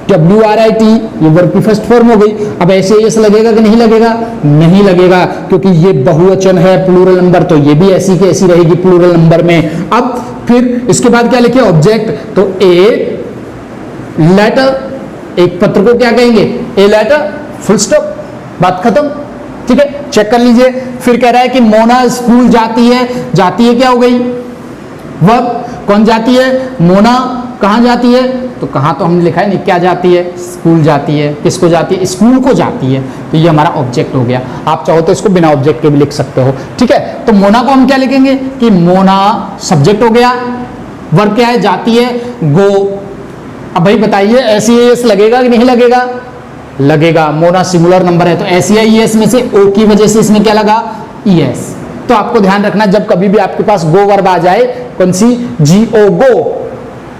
WRIT, ये वर्ब की फर्स्ट फॉर्म हो गई। अब ऐसे यस लगेगा कि नहीं लगेगा? नहीं लगेगा, क्योंकि ये बहुवचन है, प्लूरल नंबर, तो ये भी ऐसी की ऐसी रहेगी प्लूरल नंबर में। अब फिर इसके बाद क्या लिखे? ऑब्जेक्ट, तो ए लेटर, एक पत्र को क्या कहेंगे? ए लेटर, फुल स्टॉप, बात खत्म, ठीक है। चेक कर लीजिए। फिर कह रहा है कि मोना स्कूल जाती है, जाती है क्या हो गई? वर्ब। कौन जाती है? मोना। कहां जाती है? तो कहां तो हमने लिखा है नहीं, क्या जाती है? स्कूल जाती है। किसको जाती है? स्कूल को जाती है। तो ये हमारा ऑब्जेक्ट हो गया। आप चाहो तो इसको बिना ऑब्जेक्ट के भी लिख सकते हो, ठीक है। तो मोना को हम क्या लिखेंगे कि मोना सब्जेक्ट हो गया, वर्ब क्या है? जाती है, गो। अब भाई बताइए SEIS लगेगा कि नहीं लगेगा? लगेगा। मोना सिंगुलर नंबर है, तो SEIS में से O की वजह से इसमें क्या लगा? ES। तो आपको ध्यान रखना, जब कभी भी आपके पास गो वर्ब आ जाए, कौन सी? GO,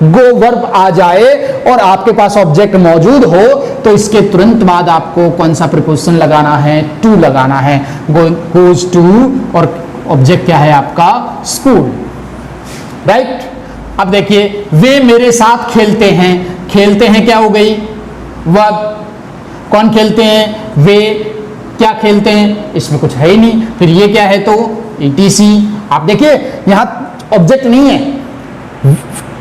गो वर्ब आ जाए और आपके पास ऑब्जेक्ट मौजूद हो, तो इसके तुरंत बाद आपको कौन सा प्रीपोजिशन लगाना है? टू लगाना है। गोज टू, और ऑब्जेक्ट क्या है आपका? School, right. अब देखिए, वे मेरे साथ खेलते हैं, खेलते हैं क्या हो गई? वर्ब। कौन खेलते हैं? वे। क्या खेलते हैं? इसमें कुछ है ही नहीं। फिर ये क्या है? तो ETC। आप देखिए यहां ऑब्जेक्ट नहीं है।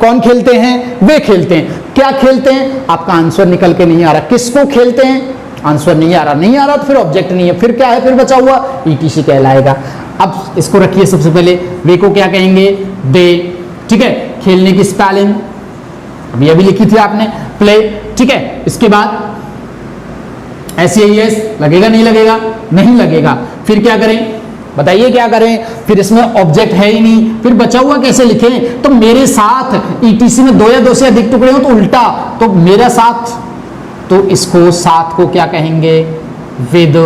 कौन खेलते हैं? वे खेलते हैं। क्या खेलते हैं? आपका आंसर निकल के नहीं आ रहा। किसको खेलते हैं? आंसर नहीं आ रहा, नहीं आ रहा, तो फिर ऑब्जेक्ट नहीं है। फिर क्या है? फिर बचा हुआ ETC कहलाएगा। अब इसको रखिए सबसे पहले, वे को क्या कहेंगे? दे, ठीक है। खेलने की स्पेलिंग अभी लिखी थी आपने, प्ले, ठीक है। इसके बाद SEIS लगेगा नहीं लगेगा? नहीं लगेगा। फिर क्या करें बताइए, क्या करें? फिर इसमें ऑब्जेक्ट है ही नहीं, फिर बचा हुआ कैसे लिखें? तो मेरे साथ ETC में 2 या 2 से अधिक टुकड़े हो तो उल्टा, तो मेरा साथ, तो इसको साथ को क्या कहेंगे? विद।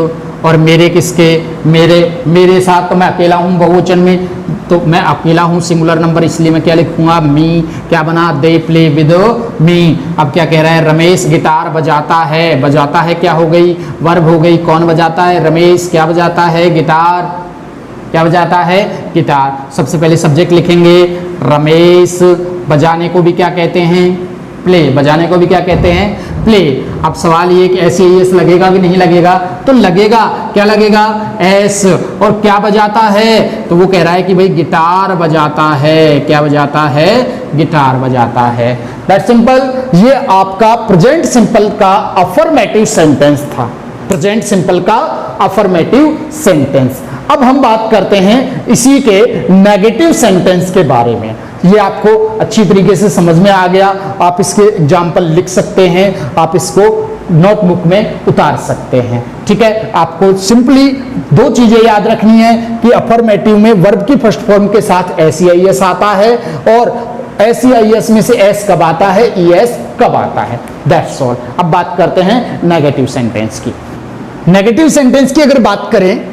और मेरे किसके? मेरे साथ तो मैं अकेला हूं बहुवचन में, तो मैं अकेला हूं सिंगुलर नंबर, इसलिए मैं क्या लिखूंगा? मी। क्या बना? They play with me. अब क्या कह रहा है? रमेश गिटार बजाता है। बजाता है क्या हो गई? वर्ब हो गई। कौन बजाता है? रमेश। क्या बजाता है? गिटार। क्या बजाता है? गिटार। सबसे पहले सब्जेक्ट लिखेंगे रमेश। बजाने को भी क्या कहते हैं? प्ले। बजाने को भी क्या कहते हैं? प्ले। अब सवाल ये कि SEIS लगेगा कि नहीं लगेगा? तो लगेगा। क्या लगेगा? एस। और क्या बजाता है? तो वो कह रहा है कि भाई गिटार बजाता है। क्या बजाता है? गिटार बजाता है। That simple. ये आपका प्रेजेंट सिंपल का अफर्मेटिव सेंटेंस था। प्रेजेंट सिंपल का अफर्मेटिव सेंटेंस। अब हम बात करते हैं इसी के नेगेटिव सेंटेंस के बारे में। ये आपको अच्छी तरीके से समझ में आ गया। आप इसके एग्जाम्पल लिख सकते हैं, आप इसको नोटबुक में उतार सकते हैं, ठीक है। आपको सिंपली 2 चीजें याद रखनी है कि अफर्मेटिव में वर्ब की फर्स्ट फॉर्म के साथ SEIS आता है, और SEIS में से S कब आता है? ES कब आता है? That's all. अब बात करते हैं नेगेटिव सेंटेंस की। नेगेटिव सेंटेंस की अगर बात करें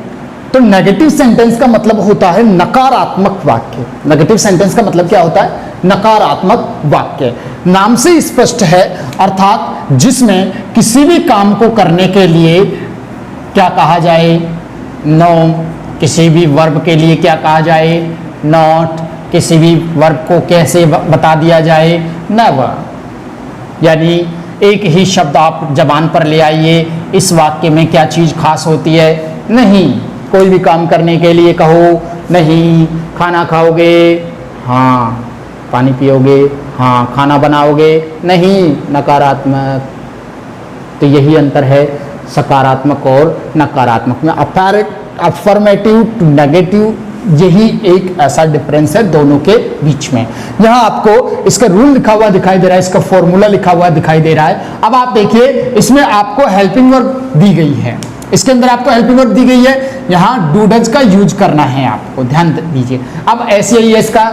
तो नेगेटिव सेंटेंस का मतलब होता है नकारात्मक वाक्य। नेगेटिव सेंटेंस का मतलब क्या होता है? नकारात्मक वाक्य। नाम से स्पष्ट है, अर्थात जिसमें किसी भी काम को करने के लिए क्या कहा जाए? नो। किसी भी वर्ब के लिए क्या कहा जाए? नॉट। किसी भी वर्ब को कैसे बता दिया जाए? नेवर। यानी एक ही शब्द आप जबान पर ले आइए, इस वाक्य में क्या चीज खास होती है? नहीं। कोई भी काम करने के लिए कहो, नहीं। खाना खाओगे? हाँ। पानी पियोगे? हाँ। खाना बनाओगे? नहीं। नकारात्मक। तो यही अंतर है सकारात्मक और नकारात्मक में। अफर्मेटिव टू नेगेटिव, यही एक ऐसा डिफरेंस है दोनों के बीच में। यहां आपको इसका रूल लिखा हुआ दिखाई दे रहा है, इसका फॉर्मूला लिखा हुआ दिखाई दे रहा है। अब आप देखिए, इसमें आपको हेल्पिंग वर्ब दी गई है, इसके अंदर आपको हेल्पिंग वर्ब दी गई है, यहां डू डज का यूज करना है आपको, ध्यान दीजिए। अब SEIS का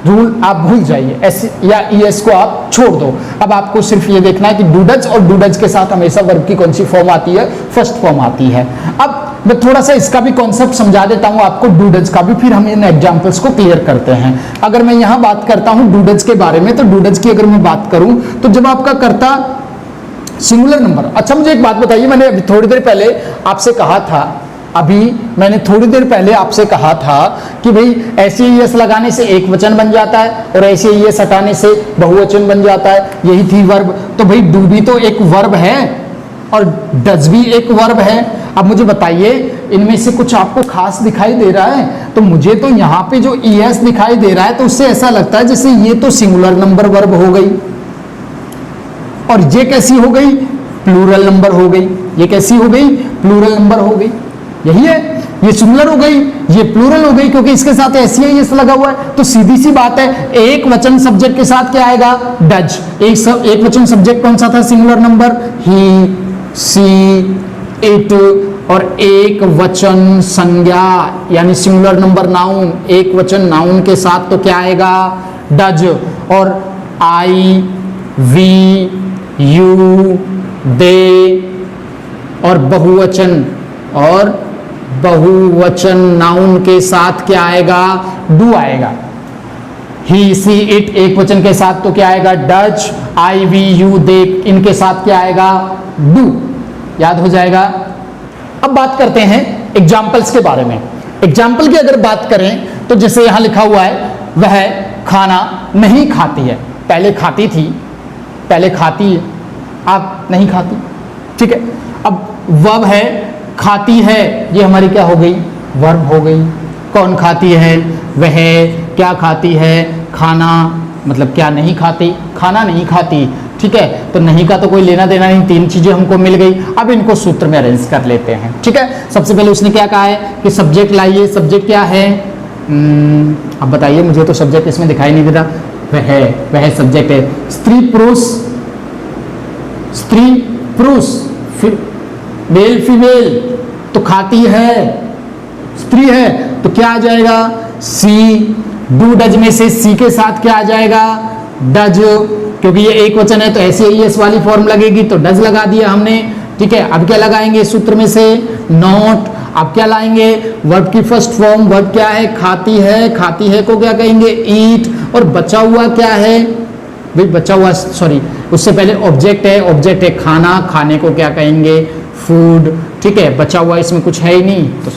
रूल आप भूल जाइए, एस या ES को आप छोड़ दो। अब आपको सिर्फ ये देखना है कि डू डज और डू डज के साथ हमेशा वर्ब की कौन सी फॉर्म आती है? फर्स्ट फॉर्म आती है। अब मैं थोड़ा सा इसका भी कॉन्सेप्ट समझा देता हूं आपको, डू डज का भी, फिर हम इन एग्जांपल्स को क्लियर करते हैं। अगर मैं यहां बात करता हूं डू डज के बारे में, तो डू डज की अगर मैं बात करूं तो जब आपका कर्ता सिंगुलर नंबर। अच्छा, मुझे एक बात बताइए, मैंने अभी थोड़ी देर पहले आपसे कहा था कि भाई SEIS लगाने से एक वचन बन जाता है और SEIS हटाने से बहुवचन बन जाता है, यही थी वर्ब। तो भाई डू भी तो एक वर्ब है और डज भी एक वर्ब है। अब मुझे बताइए, इनमें से कुछ आपको खास दिखाई दे रहा है? तो मुझे तो यहाँ पे जो ES दिखाई दे रहा है, तो उससे ऐसा लगता है जैसे ये तो सिंगुलर नंबर वर्ब हो गई, और ये कैसी हो गई? प्लूरल नंबर हो गई। ये कैसी हो गई? प्लूरल नंबर हो गई। यही है, ये सिंगुलर हो गई, ये प्लूरल हो गई, क्योंकि इसके साथ SEIS लगा हुआ है। तो सीधी सी बात है, एक वचन सब्जेक्ट के साथ क्या आएगा? डज। एक वचन सब्जेक्ट कौन सा था? Singular number, he, she, it. और एक वचन संज्ञा यानी सिंगुलर नंबर नाउन, एक वचन नाउन के साथ तो क्या आएगा? डज। और आई, वी, यू, दे, और बहुवचन नाउन के साथ क्या आएगा? डू आएगा। ही, सी, इट एक वचन के साथ तो क्या आएगा? डज। आई, वी, यू, दे इनके साथ क्या आएगा? डू। याद हो जाएगा। अब बात करते हैं एग्जाम्पल्स के बारे में। एग्जाम्पल की अगर बात करें तो जैसे यहां लिखा हुआ है, वह खाना नहीं खाती है। पहले खाती थी, पहले खाती है, आप नहीं खाती, ठीक है। अब वर्ब है, खाती है, ये हमारी क्या हो गई? वर्ब हो गई। कौन खाती है? वह। क्या खाती है? खाना। मतलब क्या नहीं खाती? खाना नहीं खाती, ठीक है। तो नहीं का तो कोई लेना देना नहीं, 3 चीजें हमको मिल गई। अब इनको सूत्र में अरेंज कर लेते हैं, ठीक है। सबसे पहले उसने क्या कहा है कि सब्जेक्ट लाइए। सब्जेक्ट क्या है? अब बताइए, मुझे तो सब्जेक्ट इसमें दिखाई नहीं दे रहा। वह सब्जेक्ट है। स्त्री पुरुष स्त्री पुरुष, मेल फीमेल, तो खाती है, स्त्री है, तो क्या आ जाएगा सी। डू डज में से सी के साथ क्या आ जाएगा डज, क्योंकि ये एक वचन है तो ऐसे ही एस वाली फॉर्म लगेगी, तो डज लगा दिया हमने। ठीक है, अब क्या लगाएंगे सूत्र में से नॉट। अब क्या लाएंगे वर्ब की फर्स्ट फॉर्म, वर्ब क्या है खाती है, खाती है को क्या कहेंगे ईट, और बचा हुआ क्या है भाई, बचा हुआ सॉरी उससे पहले ऑब्जेक्ट है खाना, खाने को क्या कहेंगे फूड। ठीक है, बचा हुआ इसमें कुछ है ही नहीं तो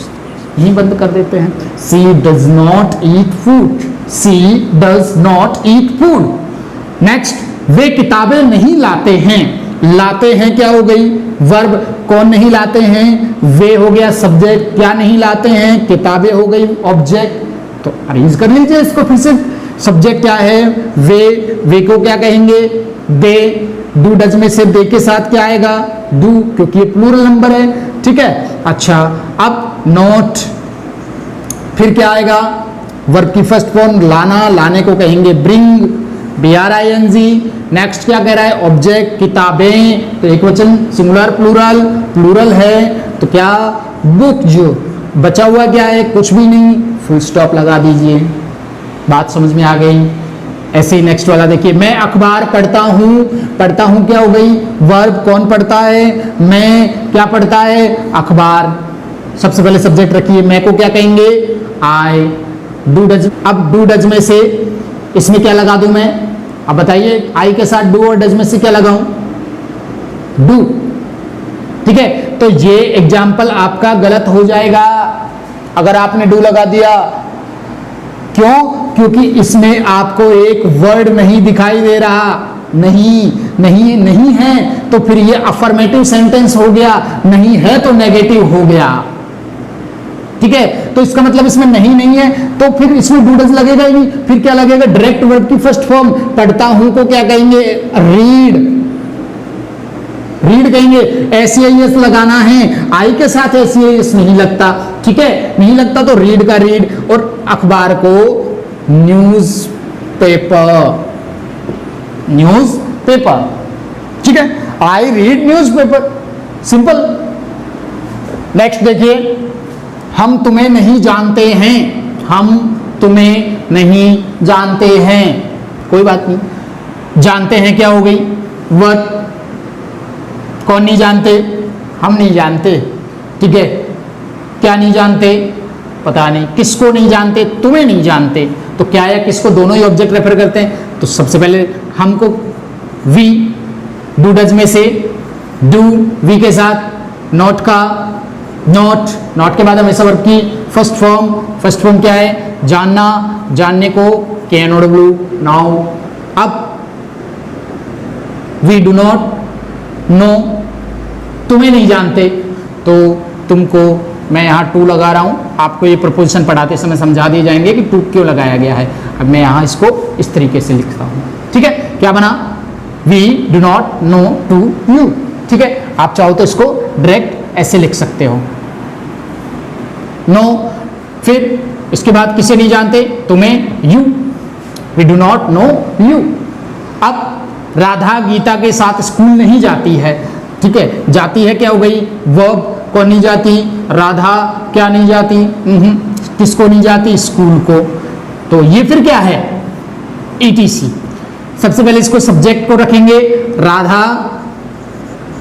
यही बंद कर देते हैं। She does not eat food, she does not eat food. Next, वे किताबें नहीं लाते हैं, लाते हैं क्या हो गई वर्ब, कौन नहीं लाते हैं वे हो गया सब्जेक्ट, क्या नहीं लाते हैं किताबें हो गई ऑब्जेक्ट। तो अरेंज कर लीजिए इसको फिर से, सब्जेक्ट क्या है वे को क्या कहेंगे दे, डू डज में से दे के साथ क्या आएगा डू, क्योंकि ये प्लूरल नंबर है। ठीक है, अच्छा अब नॉट, फिर क्या आएगा वर्ब की फर्स्ट फॉर्म लाना, लाने को कहेंगे ब्रिंग, BRING। नेक्स्ट क्या कह रहा है ऑब्जेक्ट किताबें, तो एक वचन सिंगुलर प्लूरल, प्लूरल है तो क्या बुक। जो बचा हुआ क्या है कुछ भी नहीं, फुल स्टॉप लगा दीजिए। बात समझ में आ गई। ऐसे ही नेक्स्ट वाला देखिए, मैं अखबार पढ़ता हूँ, पढ़ता हूँ क्या हो गई वर्ब, कौन पढ़ता है मैं, क्या पढ़ता है अखबार। सबसे पहले सब्जेक्ट रखिए, मैं को क्या कहेंगे आई। डू डज, अब डू डज में से इसमें क्या लगा दूं मैं, अब बताइए आई के साथ डू और डज में से क्या लगाऊं डू। ठीक है, तो ये एग्जाम्पल आपका गलत हो जाएगा अगर आपने डू लगा दिया। क्यों, क्योंकि इसमें आपको एक वर्ड नहीं दिखाई दे रहा, नहीं है तो फिर ये अफर्मेटिव सेंटेंस हो गया, नहीं है तो नेगेटिव हो गया। ठीक है, तो इसका मतलब इसमें नहीं है तो फिर इसमें डू डज लगेगा ही नहीं, फिर क्या लगेगा डायरेक्ट वर्ब की फर्स्ट फॉर्म, पढ़ता हूं को क्या कहेंगे रीड, रीड कहेंगे। SEIS लगाना है, आई के साथ SEIS नहीं लगता। ठीक है, नहीं लगता तो रीड का रीड, और अखबार को न्यूज पेपर, न्यूज पेपर। ठीक है, I read news paper, simple. Next देखिए, हम तुम्हें नहीं जानते हैं, हम तुम्हें नहीं जानते हैं, कोई बात नहीं, जानते हैं क्या हो गई वर्ब, कौन नहीं जानते हम नहीं जानते। ठीक है, क्या नहीं जानते पता नहीं, किसको नहीं जानते तुम्हें नहीं जानते, तो क्या है किसको, दोनों ही ऑब्जेक्ट रेफर करते हैं। तो सबसे पहले हमको वी, डू डज में से डू, वी के साथ नॉट का नॉट, नॉट के बाद हमेशा वर्ब की फर्स्ट फॉर्म क्या है जानना, जानने को KNOW नाउ। अब वी डू नॉट नो, तुम्हें नहीं जानते तो तुमको, मैं यहाँ टू लगा रहा हूँ, आपको ये प्रपोजिशन पढ़ाते समय समझा दिए जाएंगे कि टू क्यों लगाया गया है। अब मैं यहाँ इसको इस तरीके से लिखता हूँ। ठीक है, क्या बना we do not know to you. ठीक है, आप चाहो तो इसको डायरेक्ट ऐसे लिख सकते हो नो, फिर इसके बाद किसे नहीं जानते तुम्हें, you, we do not know you. अब राधा गीता के साथ स्कूल नहीं जाती है। ठीक है, जाती है क्या हो गई वर्ब, कौन नहीं जाती राधा, क्या नहीं जाती किसको नहीं जाती स्कूल को, तो ये फिर क्या है ETC। सबसे पहले इसको सब्जेक्ट को रखेंगे राधा,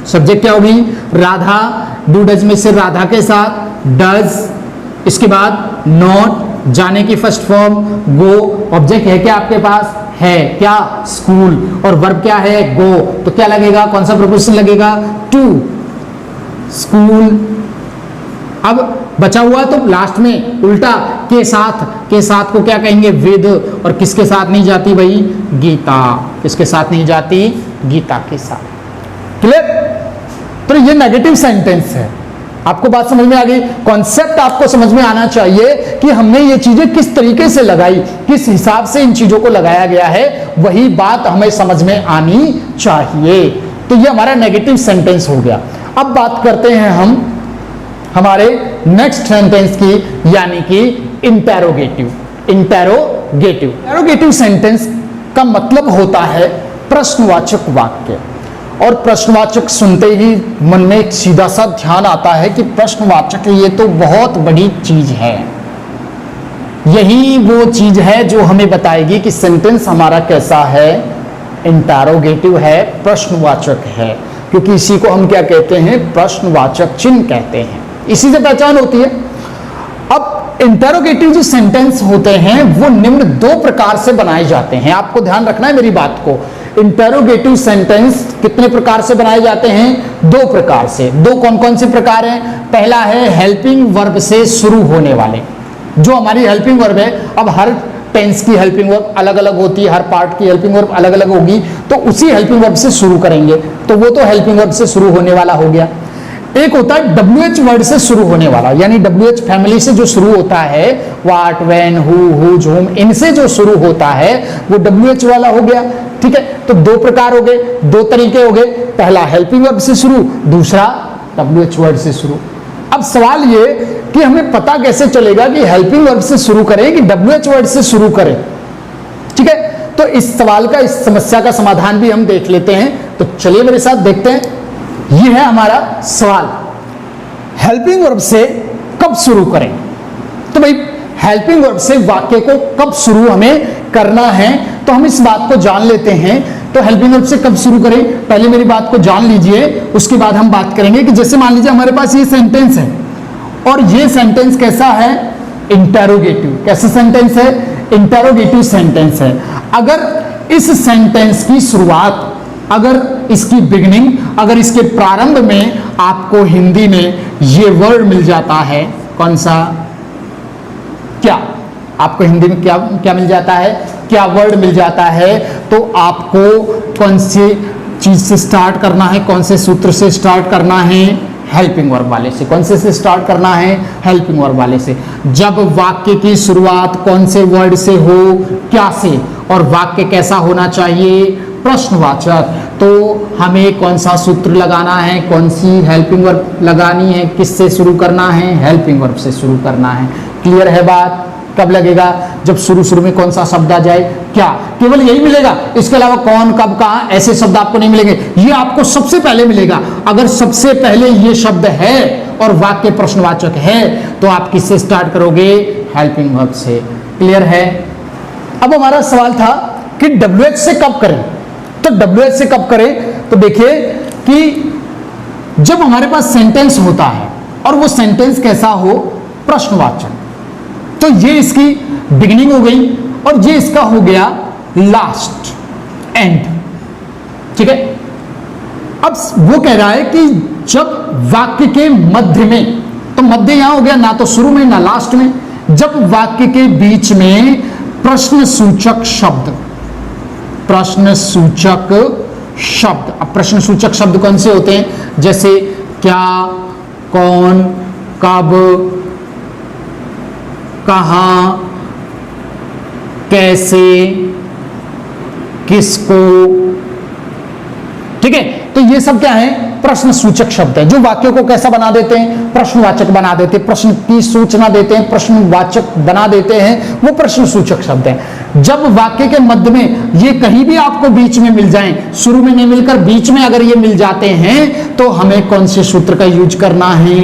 सब्जेक्ट क्या होगी राधा, डू डज में से राधा के साथ डज, इसके बाद नॉट, जाने की फर्स्ट फॉर्म गो, ऑब्जेक्ट है क्या आपके पास है क्या स्कूल, और वर्ब क्या है गो, तो क्या लगेगा कौन सा प्रपोजिशन लगेगा टू, स्कूल। अब बचा हुआ तो लास्ट में उल्टा के साथ को क्या कहेंगे विद, और किसके साथ नहीं जाती भाई गीता, किसके साथ नहीं जाती गीता के साथ। क्लियर, तो ये नेगेटिव सेंटेंस है। आपको बात समझ में आ गई, कॉन्सेप्ट आपको समझ में आना चाहिए कि हमने ये चीजें किस तरीके से लगाई, किस हिसाब से इन चीजों को लगाया गया है, वही बात हमें समझ में आनी चाहिए। तो ये हमारा नेगेटिव सेंटेंस हो गया। अब बात करते हैं हम हमारे नेक्स्ट सेंटेंस की, यानी कि इंटेरोगेटिव। इंटेरोगेटिव सेंटेंस का मतलब होता है प्रश्नवाचक वाक्य, और प्रश्नवाचक सुनते ही मन में एक सीधा सा ध्यान आता है कि प्रश्नवाचक ये तो बहुत बड़ी चीज है। यही वो चीज है जो हमें बताएगी कि सेंटेंस हमारा कैसा है, इंटरोगेटिव है, प्रश्नवाचक है, क्योंकि इसी को हम क्या कहते हैं, प्रश्नवाचक चिन्ह कहते हैं, इसी से पहचान होती है। अब इंटरोगेटिव जो सेंटेंस होते हैं वो निम्न दो प्रकार से बनाए जाते हैं, आपको ध्यान रखना है मेरी बात को। इंटरोगेटिव सेंटेंस कितने प्रकार से बनाए जाते हैं, दो प्रकार से। दो कौन कौन से प्रकार हैं? पहला है हेल्पिंग वर्ब से शुरू होने वाले, जो हमारी हेल्पिंग वर्ब है। अब हर टेंस की हेल्पिंग वर्ब अलग अलग होती है, हर पार्ट की हेल्पिंग वर्ब अलग अलग होगी, तो उसी हेल्पिंग वर्ब से शुरू करेंगे, तो वो तो हेल्पिंग वर्ब से शुरू होने वाला हो गया। एक होता है WH वर्ड से शुरू होने वाला, यानी WH फैमिली से जो शुरू होता है, व्हाट, व्हेन, हु, हुज, हुम, इनसे जो शुरू होता है वो WH वाला हो गया। ठीक है, तो दो प्रकार हो गए, दो तरीके हो गए, पहला हेल्पिंग वर्ब से शुरू, दूसरा WH वर्ड से शुरू। अब सवाल ये कि हमें पता कैसे चलेगा कि हेल्पिंग वर्ब से शुरू करें कि WH वर्ड से शुरू करें। ठीक है, तो इस सवाल का, इस समस्या का समाधान भी हम देख लेते हैं। तो चलिए मेरे साथ देखते हैं। ये है हमारा सवाल, हेल्पिंग वर्ब से कब शुरू करें। तो भाई हेल्पिंग वर्ब से वाक्य को कब शुरू हमें करना है, तो हम इस बात को जान लेते हैं। तो हेल्पिंग वर्ब से कब शुरू करें, पहले मेरी बात को जान लीजिए, उसके बाद हम बात करेंगे कि जैसे मान लीजिए हमारे पास ये सेंटेंस है और ये सेंटेंस कैसा है, इंटरोगेटिव। कैसा सेंटेंस है, इंटरोगेटिव सेंटेंस है। अगर इस सेंटेंस की शुरुआत, अगर इसकी बिगिनिंग, अगर इसके प्रारंभ में आपको हिंदी में ये वर्ड मिल जाता है, कौन सा, क्या, आपको हिंदी में क्या क्या मिल जाता है, क्या वर्ड मिल जाता है, तो आपको कौन सी चीज से स्टार्ट करना है, कौन से सूत्र से स्टार्ट करना है, हेल्पिंग वर्ब वाले से। कौन से स्टार्ट करना है, हेल्पिंग वर्ब वाले से। जब वाक्य की शुरुआत कौन से वर्ड से हो, क्या से, और वाक्य कैसा होना चाहिए, प्रश्नवाचक, तो हमें कौन सा सूत्र लगाना है, कौन सी हेल्पिंग वर्ब लगानी है, किससे शुरू करना है, हेल्पिंग वर्ब से शुरू करना है। क्लियर है बात? कब लगेगा, जब शुरू शुरू में कौन सा शब्द आ जाए, क्या, केवल यही मिलेगा, इसके अलावा कौन, कब, कहां, ऐसे शब्द आपको नहीं मिलेंगे। ये आपको सबसे पहले मिलेगा। अगर सबसे पहले ये शब्द है और वाक्य प्रश्नवाचक है तो आप किससे स्टार्ट करोगे, हेल्पिंग वर्ब से। क्लियर है? अब हमारा सवाल था कि WH से कब करें। तो WH से कब करें, तो देखिए कि जब हमारे पास सेंटेंस होता है और वो सेंटेंस कैसा हो, प्रश्नवाचक, तो ये इसकी बिगिनिंग हो गई और ये इसका हो गया लास्ट, एंड। ठीक है, अब वो कह रहा है कि जब वाक्य के मध्य में, तो मध्य यहां हो गया, ना तो शुरू में ना लास्ट में, जब वाक्य के बीच में प्रश्नसूचक शब्द, प्रश्नसूचक शब्द। अब प्रश्नसूचक शब्द कौन से होते हैं, जैसे क्या, कौन, कब, कहां, कैसे, किसको। ठीक है, तो ये सब क्या है, प्रश्नसूचक शब्द है, जो वाक्यों को कैसा बना देते हैं, प्रश्नवाचक बना देते हैं, प्रश्न की सूचना देते हैं, प्रश्नवाचक बना देते हैं, वो प्रश्नसूचक शब्द है। जब वाक्य के मध्य में ये कहीं भी आपको बीच में मिल जाएं, शुरू में नहीं मिलकर बीच में अगर ये मिल जाते हैं, तो हमें कौन से सूत्र का यूज करना है,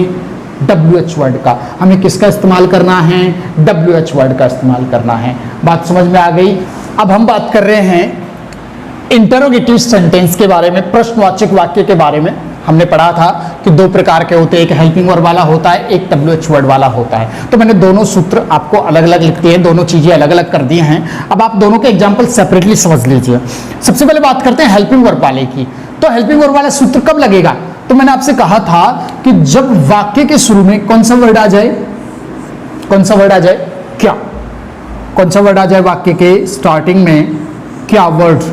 WH वर्ड का। हमें किसका इस्तेमाल करना है, WH वर्ड का इस्तेमाल करना है। बात समझ में आ गई? अब हम बात कर रहे हैं इंटरोगेटिव सेंटेंस के बारे में, प्रश्नवाचक वाक्य के बारे में। हमने पढ़ा था कि दो प्रकार के होते हैं, एक हेल्पिंग वर्ब वाला होता है, एक WH वर्ड वाला होता है। तो मैंने दोनों सूत्र आपको अलग अलग लिख दिए हैं, दोनों चीजें अलग अलग कर दी हैं। अब आप दोनों के एग्जाम्पल सेपरेटली समझ लीजिए। सबसे पहले बात करते हैं हेल्पिंग वर्ब वाले की। तो हेल्पिंग वर्ब वाला सूत्र कब लगेगा, तो मैंने आपसे कहा था कि जब वाक्य के शुरू में कौन सा वर्ड आ जाए, कौन सा वर्ड आ जाए, क्या, कौन सा वर्ड आ जाए वाक्य के स्टार्टिंग में, क्या वर्ड।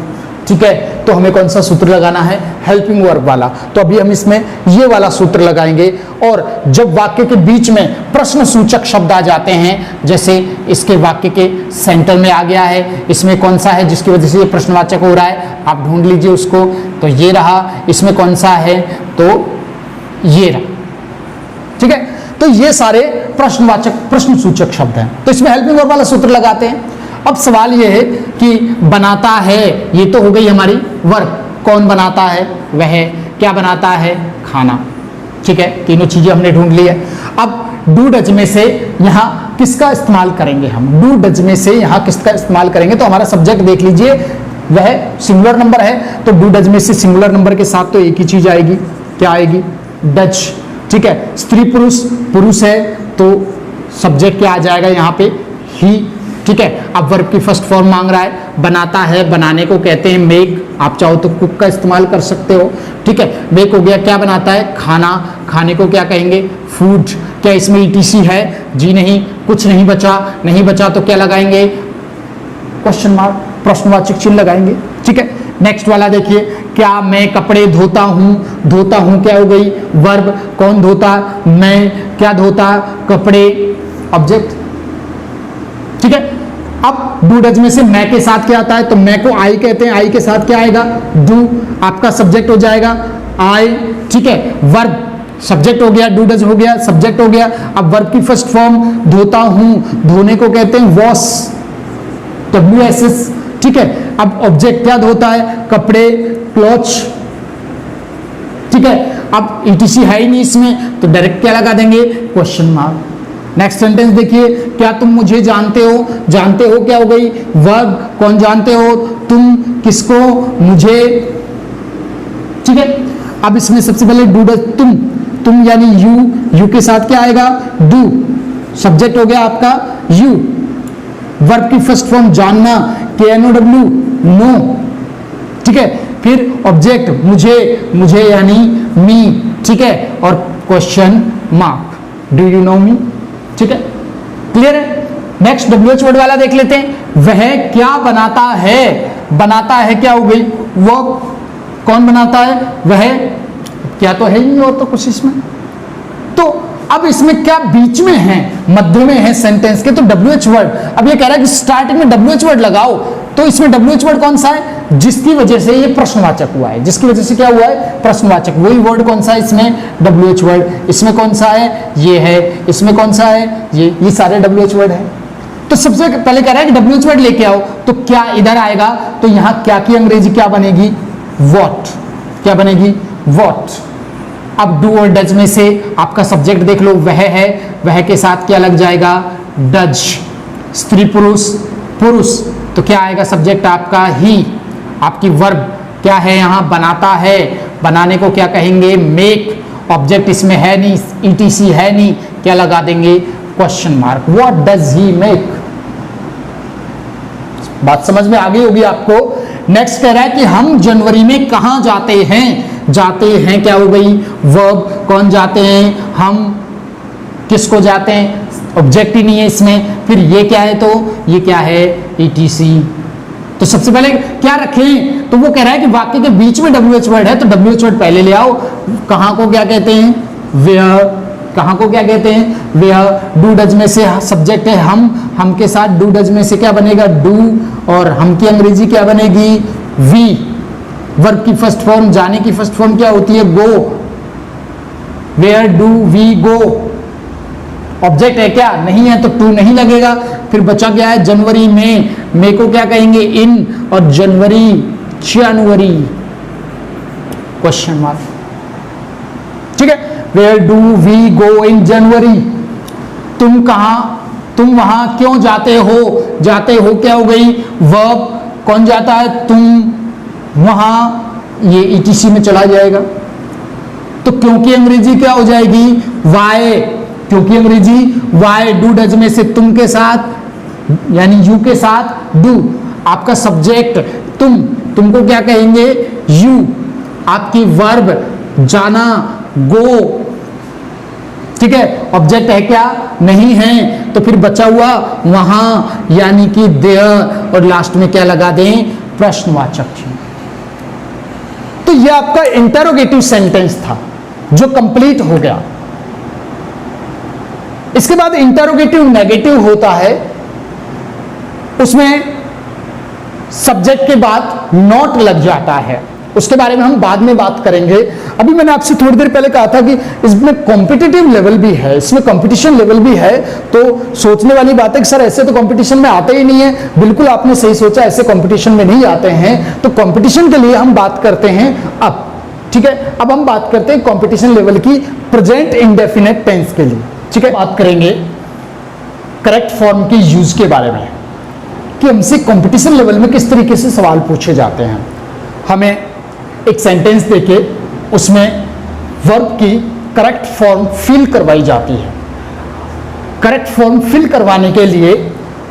ठीक है, तो हमें कौन सा सूत्र लगाना है, हेल्पिंग वर्ब वाला। तो अभी हम इसमें ये वाला सूत्र लगाएंगे। और जब वाक्य के बीच में प्रश्नसूचक शब्द आ जाते हैं, जैसे इसके वाक्य के सेंटर में आ गया है, इसमें कौन सा है जिसकी वजह से ये प्रश्नवाचक हो रहा है, आप ढूंढ लीजिए उसको। तो ये रहा, इसमें कौन सा है, तो ये रहा। ठीक है, तो ये सारे प्रश्नवाचक, प्रश्नसूचक शब्द हैं, तो इसमें हेल्पिंग वर्ब वाला सूत्र लगाते हैं। अब सवाल यह है कि बनाता है, ये तो हो गई हमारी वर्ब, कौन बनाता है, वह क्या बनाता है, खाना। ठीक है, तीनों चीजें हमने ढूंढ ली है। अब डू डज में से यहाँ किसका इस्तेमाल करेंगे हम, डू डज में से यहाँ किसका इस्तेमाल करेंगे, तो हमारा सब्जेक्ट देख लीजिए वह सिंगुलर नंबर है, तो डू डज में से सिंगुलर नंबर के साथ तो एक ही चीज आएगी, क्या आएगी, डज। ठीक है, स्त्री पुरुष, पुरुष है तो सब्जेक्ट क्या आ जाएगा यहाँ पे, ही। ठीक है, अब वर्ब की फर्स्ट फॉर्म मांग रहा है, बनाता है, बनाने को कहते हैं मेक, आप चाहो तो कुक का इस्तेमाल कर सकते हो। ठीक है, मेक हो गया, क्या बनाता है, खाना, खाने को क्या कहेंगे, फूड। क्या इसमें ईटीसी है, जी नहीं, कुछ नहीं बचा, नहीं बचा तो क्या लगाएंगे, क्वेश्चन मार्क, प्रश्नवाचक चिन्ह लगाएंगे। ठीक है, नेक्स्ट वाला देखिए, क्या मैं कपड़े धोता हूं, धोता हूं क्या हो गई, वर्ब, कौन धोता, मैं, क्या धोता, कपड़े, ऑब्जेक्ट। ठीक है, अब डू डज में से मैं के साथ क्या आता है, तो मैं को आई कहते हैं, आई के साथ क्या आएगा, डू, आपका सब्जेक्ट हो जाएगा आई। ठीक है, वर्ब, सब्जेक्ट हो गया, डू डज हो गया, सब्जेक्ट हो गया। अब वर्ब की फर्स्ट फॉर्म धोता हूं, धोने को कहते हैं वॉश, WSS। ठीक है, अब ऑब्जेक्ट क्या धोता है, कपड़े, क्लॉथ्स। ठीक है, अब ETC है ही नहीं इसमें, तो डायरेक्ट क्या लगा देंगे, क्वेश्चन मार्क। नेक्स्ट सेंटेंस देखिए, क्या तुम मुझे जानते हो, जानते हो क्या हो गई, वर्ब, कौन जानते हो, तुम, किसको, मुझे। ठीक है, अब इसमें सबसे पहले डू डज, तुम यानी यू के साथ क्या आएगा, डू, सब्जेक्ट हो गया आपका यू। वर्ब की फर्स्ट फॉर्म जानना, KNOW, नो। ठीक है, फिर ऑब्जेक्ट मुझे यानी मी। ठीक है, और question mark, do you know me. ठीक है, क्लियर है। नेक्स्ट WH वर्ड वाला देख लेते हैं, वह क्या बनाता है, बनाता है क्या हो गई, वो, कौन बनाता है, वह, क्या तो है ही नहीं और तो कुछ इसमें, तो अब इसमें क्या बीच में है, मध्य में है सेंटेंस के, तो WH वर्ड। अब ये कह रहा है कि स्टार्टिंग में WH वर्ड लगाओ, तो इसमें WH वर्ड कौन सा है, जिसकी वजह से ये प्रश्नवाचक हुआ है, जिसकी वजह से क्या हुआ है, प्रश्नवाचक। वही वर्ड कौन सा है इसमें, WH वर्ड। इसमें कौन सा है, ये है, इसमें कौन सा है, ये सारे WH वर्ड है। तो सबसे पहले कह रहा है कि WH वर्ड लेके आओ, तो क्या इधर आएगा, तो यहां क्या की अंग्रेजी क्या बनेगी, वॉट, क्या बनेगी, वॉट। अब डू और डज में से आपका सब्जेक्ट देख लो, वह है, वह के साथ क्या लग जाएगा, डज। स्त्री पुरुष, पुरुष, तो क्या आएगा सब्जेक्ट आपका ही। आपकी वर्ब क्या है यहाँ, बनाता है, बनाने को क्या कहेंगे, मेक। ऑब्जेक्ट इसमें है नहीं, ETC है नहीं, क्या लगा देंगे, question mark. What does he make. बात समझ में आ गई होगी आपको। नेक्स्ट कह रहा है कि हम जनवरी में कहां जाते हैं, जाते हैं क्या हो गई, वर्ब, कौन जाते हैं, हम, किसको जाते हैं, ऑब्जेक्ट ही नहीं है इसमें। फिर ये क्या है, तो ये क्या है, ETC। तो सबसे पहले क्या रखें, तो वो कह रहा है कि वाक्य के बीच में WH वर्ड है, तो WH वर्ड पहले ले आओ। कहां को क्या कहते हैं, वेयर, कहां को क्या कहते हैं, वेयर। डू डज में से सब्जेक्ट है हम के साथ डू डज में से क्या बनेगा, डू, और हम की अंग्रेजी क्या बनेगी, वी। वर्ब की फर्स्ट फॉर्म, जाने की फर्स्ट फॉर्म क्या होती है, go. Where do we go. Object है क्या, नहीं है, तो टू नहीं लगेगा। फिर बचा क्या है, जनवरी में, मे को क्या कहेंगे, इन, और जनवरी, जनवरी, क्वेश्चन मार्क। ठीक है, वेयर डू वी गो इन जनवरी। तुम कहां, तुम वहां क्यों जाते हो, जाते हो क्या हो गई, वर्ब, कौन जाता है, तुम, वहां, ये ETC में चला जाएगा। तो क्योंकि अंग्रेजी क्या हो जाएगी, वाई, क्योंकि अंग्रेजी वाई। डू डज में से तुम के साथ यानी यू के साथ डू, आपका सब्जेक्ट तुमको क्या कहेंगे, यू। आपकी वर्ब जाना, गो। ठीक है, ऑब्जेक्ट है क्या, नहीं है, तो फिर बचा हुआ वहां यानी कि देयर, और लास्ट में क्या लगा दें, प्रश्नवाचक। तो ये आपका इंटरोगेटिव सेंटेंस था जो कंप्लीट हो गया। इसके बाद इंटरोगेटिव नेगेटिव होता है, उसमें सब्जेक्ट के बाद नॉट लग जाता है। उसके बारे में हम बाद में बात करेंगे। अभी मैंने आपसे थोड़ी देर पहले कहा था कि इसमें कॉम्पिटिटिव लेवल भी है, इसमें कंपटीशन लेवल भी है। तो सोचने वाली बात है कि सर ऐसे तो कंपटीशन में आते ही नहीं है। बिल्कुल आपने सही सोचा, ऐसे कंपटीशन में नहीं आते हैं। तो कंपटीशन के लिए हम बात करते हैं अब, ठीक है। अब हम बात करते हैं कंपटीशन लेवल की प्रेजेंट इंडेफिनेट टेंस के लिए, ठीक है। बात करेंगे करेक्ट फॉर्म के यूज के बारे में कि हमसे कंपटीशन लेवल में किस तरीके से सवाल पूछे जाते हैं। हमें एक सेंटेंस देके उसमें वर्ब की करेक्ट फॉर्म फिल करवाई जाती है। करेक्ट फॉर्म फिल करवाने के लिए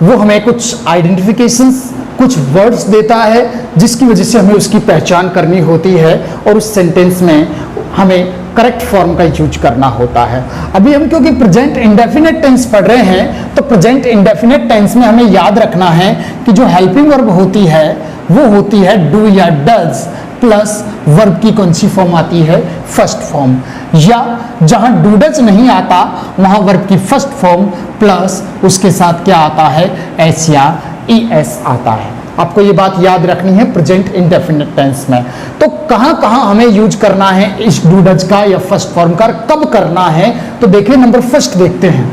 वो हमें कुछ आइडेंटिफिकेशंस, कुछ वर्ड्स देता है जिसकी वजह से हमें उसकी पहचान करनी होती है और उस सेंटेंस में हमें करेक्ट फॉर्म का यूज करना होता है। अभी हम क्योंकि प्रेजेंट इंडेफिनेट टेंस पढ़ रहे हैं तो प्रेजेंट इंडेफिनेट टेंस में हमें याद रखना है कि जो हेल्पिंग वर्ब होती है वो होती है डू या डज प्लस वर्ब की कौन सी फॉर्म आती है, फर्स्ट फॉर्म, या जहां डू डज नहीं आता वहां वर्ब की फर्स्ट फॉर्म प्लस उसके साथ क्या आता है, एस या ईएस आता है। आपको ये बात याद रखनी है प्रेजेंट इंडेफिनिट टेंस में। तो कहां कहां हमें यूज करना है इस डू डज का या फर्स्ट फॉर्म का, कब करना है, तो देखिए नंबर फर्स्ट देखते हैं।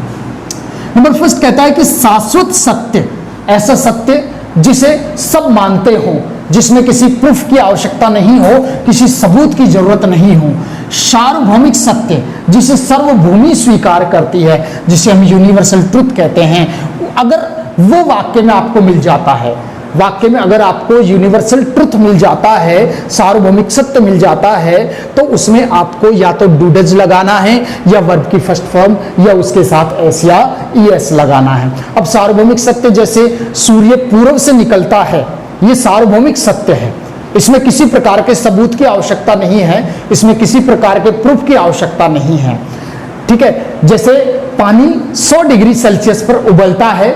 नंबर फर्स्ट कहता है कि शाश्वत सत्य, ऐसा सत्य जिसे सब मानते हो, जिसमें किसी प्रूफ की आवश्यकता नहीं हो, किसी सबूत की जरूरत नहीं हो। सार्वभौमिक सत्य जिसे सर्वभूमि स्वीकार करती है, जिसे हम यूनिवर्सल ट्रुथ कहते हैं। अगर वो वाक्य में आपको मिल जाता है, वाक्य में अगर आपको यूनिवर्सल ट्रुथ मिल जाता है, सार्वभौमिक सत्य मिल जाता है, तो उसमें आपको या तो डू डज लगाना है या वर्ब की फर्स्ट फॉर्म या उसके साथ एस या ईएस लगाना है। अब सार्वभौमिक सत्य जैसे सूर्य पूर्व से निकलता है, ये सार्वभौमिक सत्य है। इसमें किसी प्रकार के सबूत की आवश्यकता नहीं है, इसमें किसी प्रकार के प्रूफ की आवश्यकता नहीं है, ठीक है। जैसे पानी 100 डिग्री सेल्सियस पर उबलता है,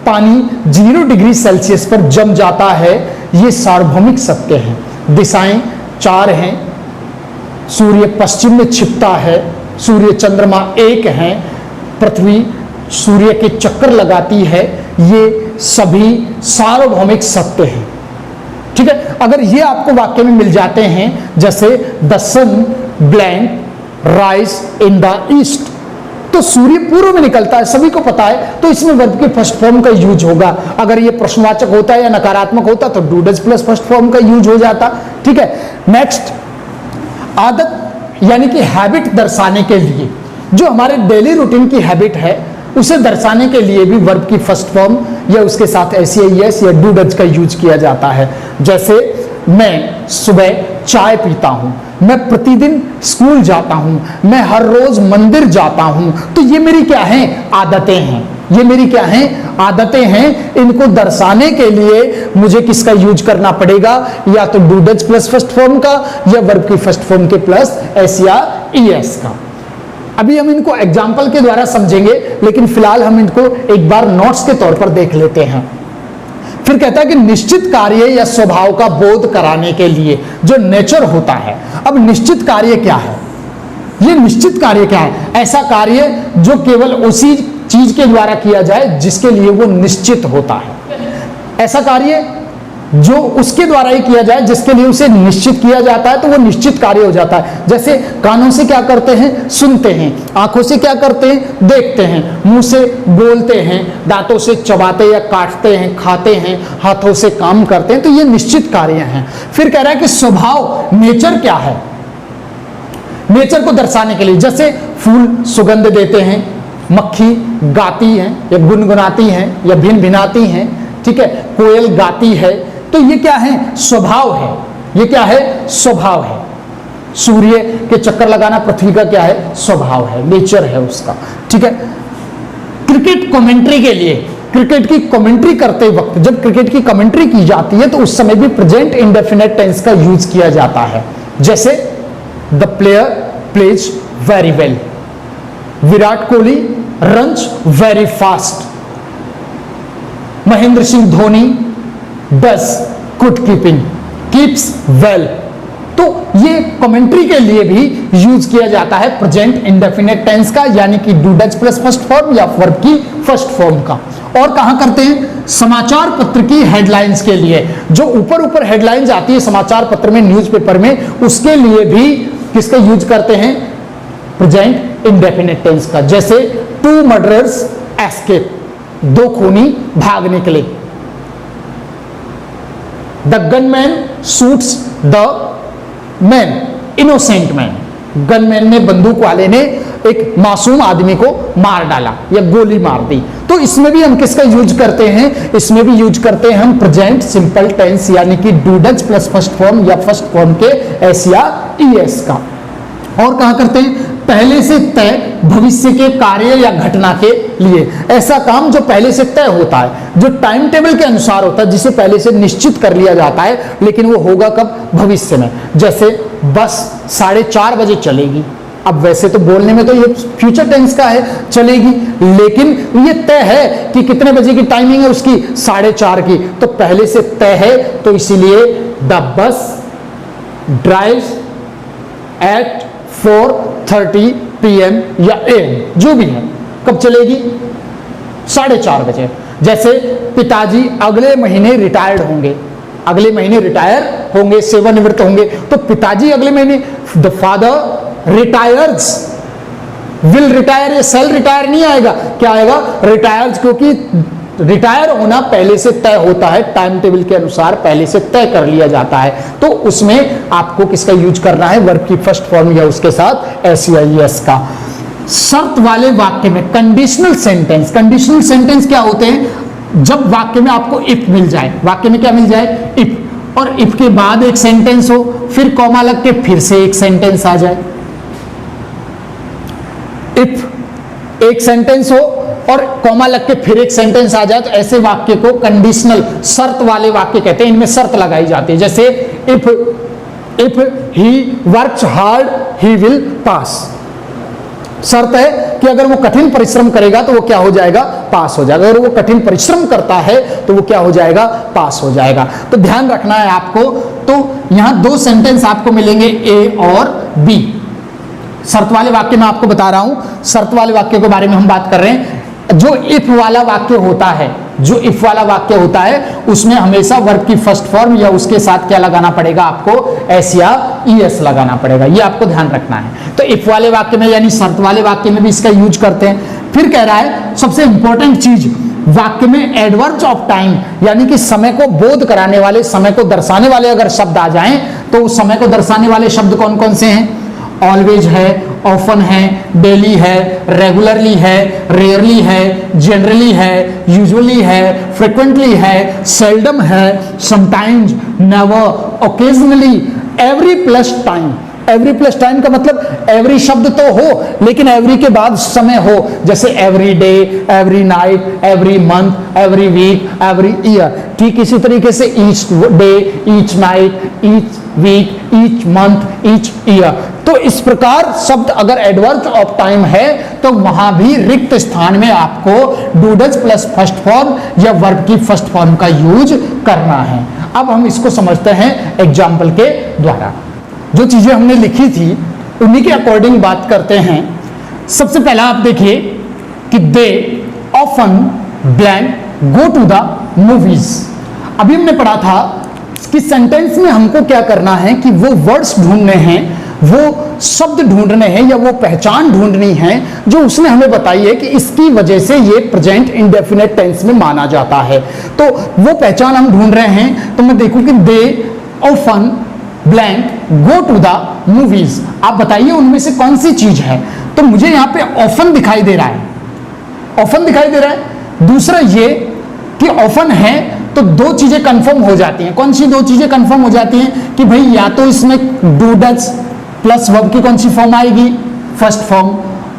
पानी 0 डिग्री सेल्सियस पर जम जाता है, ये सार्वभौमिक सत्य है। दिशाएं 4 हैं, सूर्य पश्चिम में छिपता है, सूर्य चंद्रमा 1 हैं, पृथ्वी सूर्य के चक्कर लगाती है, ये सभी सार्वभौमिक सत्य हैं, ठीक है। अगर ये आपको वाक्य में मिल जाते हैं, जैसे the sun blank rise in the east, तो सूर्य पूर्व में निकलता है, सभी को पता है, तो इसमें वर्ब के फर्स्ट फॉर्म का यूज होगा। अगर ये प्रश्नवाचक होता है या नकारात्मक होता तो do does plus first form का यूज हो जाता, ठीक है। नेक्स्ट, आदत यानी कि हैबिट दर्शाने के लिए, जो हमारे डेली रूटीन की हैबिट है उसे दर्शाने के लिए भी वर्ब की फर्स्ट फॉर्म या उसके साथ एस या डू डज का यूज किया जाता है। जैसे मैं सुबह चाय पीता हूं, मैं प्रतिदिन स्कूल जाता हूं, मैं हर रोज मंदिर जाता हूं, तो ये मेरी क्या है, आदतें हैं। ये मेरी क्या हैं, आदतें हैं। इनको दर्शाने के लिए मुझे किसका यूज करना पड़ेगा, या तो do does plus first form का या वर्ब की फर्स्ट फॉर्म के प्लस एस या ईएस का। अभी हम इनको एग्जाम्पल के द्वारा समझेंगे, लेकिन फिलहाल हम इनको एक बार नोट्स के तौर पर देख लेते हैं। फिर कहता है कि निश्चित कार्य या स्वभाव का बोध कराने के लिए जो नेचर होता है। अब निश्चित कार्य क्या है, ये निश्चित कार्य क्या है, ऐसा कार्य जो केवल उसी चीज के द्वारा किया जाए जिसके लिए वो निश्चित होता है। ऐसा कार्य जो उसके द्वारा ही किया जाए जिसके लिए उसे निश्चित किया जाता है, तो वो निश्चित कार्य हो जाता है। जैसे कानों से क्या करते हैं, सुनते हैं, आंखों से क्या करते हैं, देखते हैं, मुंह से बोलते हैं, दांतों से चबाते या काटते हैं, खाते हैं, हाथों से काम करते हैं, तो ये निश्चित कार्य हैं। फिर कह रहा है कि स्वभाव, नेचर क्या है, नेचर को दर्शाने के लिए, जैसे फूल सुगंध देते हैं, मक्खी गाती है या गुनगुनाती है या भिन भिनाती है, ठीक है, कोयल गाती है, तो ये क्या है, स्वभाव है। ये क्या है, स्वभाव है। सूर्य के चक्कर लगाना पृथ्वी का क्या है, स्वभाव है, नेचर है उसका, ठीक है। क्रिकेट कमेंट्री के लिए, क्रिकेट की कमेंट्री करते वक्त जब क्रिकेट की कमेंट्री की जाती है तो उस समय भी प्रेजेंट इंडेफिनिट टेंस का यूज किया जाता है। जैसे the player plays very well, Virat Kohli runs very fast, Mahendra Singh Dhoni does good keeping, keeps well. तो ये कमेंट्री के लिए भी यूज किया जाता है प्रेजेंट इंडेफिनिट टेंस का, यानी कि do does plus first form या वर्ब की फर्स्ट फॉर्म का। और कहां करते हैं, समाचार पत्र की हेडलाइंस के लिए। जो ऊपर ऊपर हेडलाइंस आती है समाचार पत्र में, न्यूज़पेपर में, उसके लिए भी किसका यूज करते हैं, प्रेजेंट इंडेफिनिट टेंस का। जैसे 2 मर्डरर्स एस्केप, 2 खूनी भाग निकले। The gunman shoots the man, innocent man. Gunman ने, बंदूक वाले ने एक मासूम आदमी को मार डाला या गोली मार दी। तो इसमें भी हम किसका यूज करते हैं, इसमें भी यूज करते हैं हम प्रेजेंट सिंपल टेंस, यानी कि do does plus first form या फर्स्ट फॉर्म के एस या ईएस का। और कहां करते हैं, पहले से तय भविष्य के कार्य या घटना के लिए। ऐसा काम जो पहले से तय होता है, जो टाइम टेबल के अनुसार होता है, जिसे पहले से निश्चित कर लिया जाता है, लेकिन वो होगा कब, भविष्य में। जैसे बस 4:30 बजे चलेगी। अब वैसे तो बोलने में तो ये फ्यूचर टेंस का है, चलेगी, लेकिन ये तय है कि कितने बजे की टाइमिंग है उसकी, 4:30 की, तो पहले से तय है, तो इसीलिए the bus drives at 4:30 PM या AM, जो भी है, कब चलेगी, 4:30 बजे। जैसे पिताजी अगले महीने रिटायर्ड होंगे, अगले महीने रिटायर होंगे, सेवानिवृत्त होंगे, तो पिताजी अगले महीने, the father retires, will retire या सेल रिटायर नहीं आएगा, क्या आएगा, रिटायर्स, क्योंकि रिटायर होना पहले से तय होता है, टाइम टेबल के अनुसार पहले से तय कर लिया जाता है। तो उसमें आपको किसका यूज करना है, वर्ब की फर्स्ट फॉर्म या उसके साथ एस या ईएस का। शर्त वाले वाक्य में कंडीशनल सेंटेंस, कंडीशनल सेंटेंस क्या होते हैं, जब वाक्य में आपको इफ मिल जाए, वाक्य में क्या मिल जाए, इफ, और इफ के बाद एक सेंटेंस हो, फिर कॉमा लग के फिर से एक सेंटेंस आ जाए। इफ एक सेंटेंस हो और कॉमा लग के फिर एक सेंटेंस आ जाए, तो ऐसे वाक्य को कंडीशनल, शर्त वाले वाक्य कहते हैं। इनमें शर्त लगाई जाती है। जैसे if he works hard he will pass, शर्त है कि अगर वो कठिन परिश्रम करेगा तो वो क्या हो जाएगा, पास हो जाएगा। अगर वो कठिन परिश्रम करता है तो वो क्या हो जाएगा, पास हो जाएगा। तो ध्यान रखना है आपको। तो यहां 2 सेंटेंस आपको मिलेंगे, ए और बी। शर्त वाले वाक्य में आपको बता रहा हूं, शर्त वाले वाक्य के बारे में हम बात कर रहे हैं। जो इफ वाला वाक्य होता है, जो इफ वाला वाक्य होता है, उसमें हमेशा वर्ब की फर्स्ट फॉर्म या उसके साथ क्या लगाना पड़ेगा, आपको एस या ईएस लगाना पड़ेगा। ये आपको ध्यान रखना है। तो इफ वाले वाक्य में यानी शर्त वाले वाक्य में भी इसका यूज करते हैं। फिर कह रहा है सबसे इंपॉर्टेंट चीज, वाक्य में एडवर्ब्स ऑफ टाइम, यानी कि समय को बोध कराने वाले, समय को दर्शाने वाले अगर शब्द आ जाएं, तो उस समय को दर्शाने वाले शब्द कौन कौन से हैं, ऑलवेज है, ऑफन है, डेली है, रेगुलरली है, रेयरली है, जनरली है, यूजुअली है, फ्रिक्वेंटली है, सेल्डम है, sometimes, never, occasionally, every plus time. Every plus time का मतलब एवरी शब्द तो हो, लेकिन एवरी के बाद समय हो। जैसे every day, every night, every month, every week, every year. ठीक इसी तरीके से each day, each night, each week, each month, each year. तो इस प्रकार शब्द अगर एडवर्ब ऑफ टाइम है तो वहां भी रिक्त स्थान में आपको do does plus first form या वर्ब की फर्स्ट फॉर्म का यूज करना है। अब हम इसको समझते हैं एग्जाम्पल के द्वारा। जो चीजें हमने लिखी थी उन्हीं के अकॉर्डिंग बात करते हैं। सबसे पहला आप देखिए कि they often blank go to the movies. अभी हमने पढ़ा था कि सेंटेंस में हमको क्या करना है कि वो वर्ड्स ढूंढने हैं, वो शब्द ढूंढने हैं या वो पहचान ढूंढनी है जो उसने हमें बताई है कि इसकी वजह से ये प्रेजेंट इंडेफिनिट टेंस में माना जाता है। तो वो पहचान हम ढूंढ रहे हैं। तो मैं देखूं कि they often blank go to the movies. आप बताइए उनमें से कौन सी चीज है। तो मुझे यहां पे ऑफन दिखाई दे रहा है, ऑफन दिखाई दे रहा है। दूसरा ये कि ऑफन है तो 2 चीजें कंफर्म हो जाती हैं। कौन सी 2 चीजें कंफर्म हो जाती हैं कि भाई या तो इसमें डू डज प्लस वर्ब की कौन सी फॉर्म आएगी, फर्स्ट फॉर्म,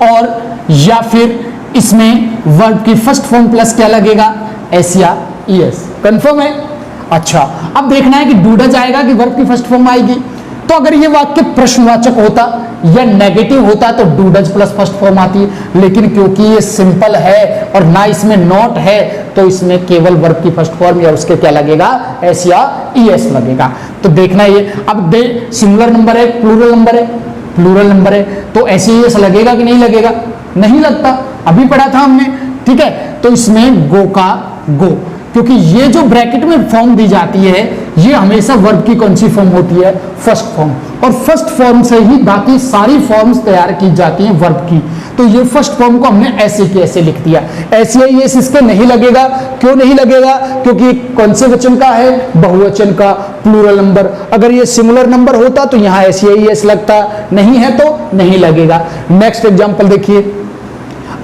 और या फिर इसमें वर्ब की फर्स्ट फॉर्म प्लस क्या लगेगा, एस या ईएस। कंफर्म है। अच्छा, अब देखना है कि डू डज आएगा कि वर्ब की फर्स्ट फॉर्म आएगी। तो अगर ये वाक्य प्रश्नवाचक होता या नेगेटिव होता तो do does plus first form आती है, लेकिन क्योंकि ये सिंपल है और ना इसमें नॉट है तो इसमें केवल वर्ब की फर्स्ट फॉर्म या उसके क्या लगेगा, एस या ईएस लगेगा। तो देखना ये, अब दे सिंगुलर नंबर है, प्लूरल नंबर है, प्लूरल नंबर है तो एस ईएस लगेगा कि नहीं लगेगा, नहीं लगता। अभी पढ़ा था हमने ठीक है, तो इसमें गो का गो, क्योंकि ये जो ब्रैकेट में फॉर्म दी जाती है ये हमेशा वर्ब की कौन सी फॉर्म होती है, फर्स्ट फॉर्म, और फर्स्ट फॉर्म से ही बाकी सारी फॉर्म्स तैयार की जाती हैं वर्ब की। तो ये फर्स्ट फॉर्म को हमने ऐसे के ऐसे लिख दिया, ऐसे ही इसके नहीं लगेगा। क्यों नहीं लगेगा? क्योंकि कौन से वचन का है, बहुवचन का, प्लूरल नंबर। अगर ये सिंगुलर नंबर होता तो यहां ऐसे ही एस लगता, नहीं है तो नहीं लगेगा। नेक्स्ट एग्जांपल देखिए,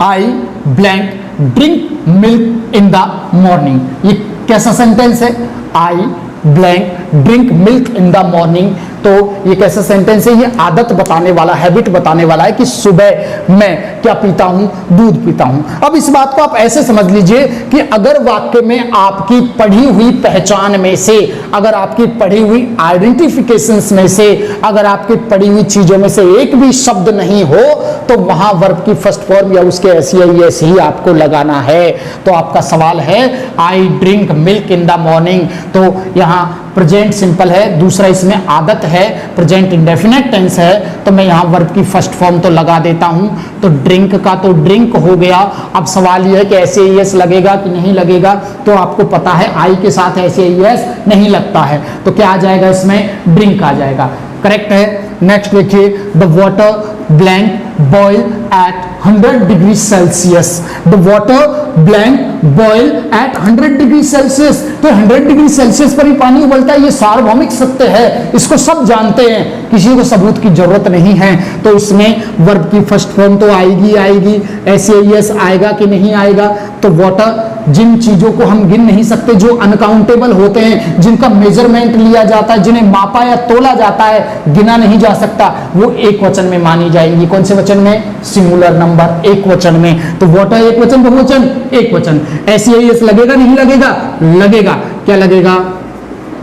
आई blank drink milk in the morning. ये कैसा सेंटेंस है? आई blank drink milk in the morning. तो ये कैसा सेंटेंस है? ये आदत बताने वाला, हैबिट बताने वाला है कि सुबह मैं क्या पीता हूं, दूध पीता हूं। अब इस बात को आप ऐसे समझ लीजिए कि अगर वाक्य में आपकी पढ़ी हुई पहचान में से, अगर आपकी पढ़ी हुई आइडेंटिफिकेशंस में से, अगर आपकी पढ़ी हुई चीजों में से एक भी शब्द नहीं हो तो वहां वर्ब की फर्स्ट फॉर्म या उसके ऐसे ही आपको लगाना है। तो आपका सवाल है I drink milk in the morning, तो यहां प्रेजेंट सिंपल है, दूसरा इसमें आदत है, प्रेजेंट इंडेफिनिट टेंस है, तो मैं यहां वर्ब की फर्स्ट फॉर्म तो लगा देता हूं। तो ड्रिंक का तो ड्रिंक हो गया। अब सवाल यह है कि ऐसे एस लगेगा कि नहीं लगेगा, तो आपको पता है आई के साथ ऐसे एस नहीं लगता है, तो क्या आ जाएगा इसमें? ड्रिंक आ जाएगा, करेक्ट है। नेक्स्ट देखिए, the water blank boil at 100 degree Celsius. The water blank boil at 100 degree Celsius. तो 100 डिग्री सेल्सियस पर ही पानी उबलता है, ये सार्वभौमिक सत्य है, इसको सब जानते हैं, किसी को सबूत की जरूरत नहीं है। तो इसमें वर्ब की फर्स्ट फॉर्म तो आएगी, ऐसे यस आएगा कि नहीं आएगा? तो वाटर, जिन चीजों को हम गिन नहीं सकते, जो अनकाउंटेबल होते हैं, जिनका मेजरमेंट लिया जाता है, जिन्हें मापा या तोला जाता है, गिना नहीं जा सकता, वो एक वचन में मानी जाएंगी। कौन से वचन में? सिंगुलर नंबर, एक वचन में। तो वाटर एक वचन, बहुवचन एक वचन। ऐसे यस लगेगा नहीं लगेगा? लगेगा। क्या लगेगा?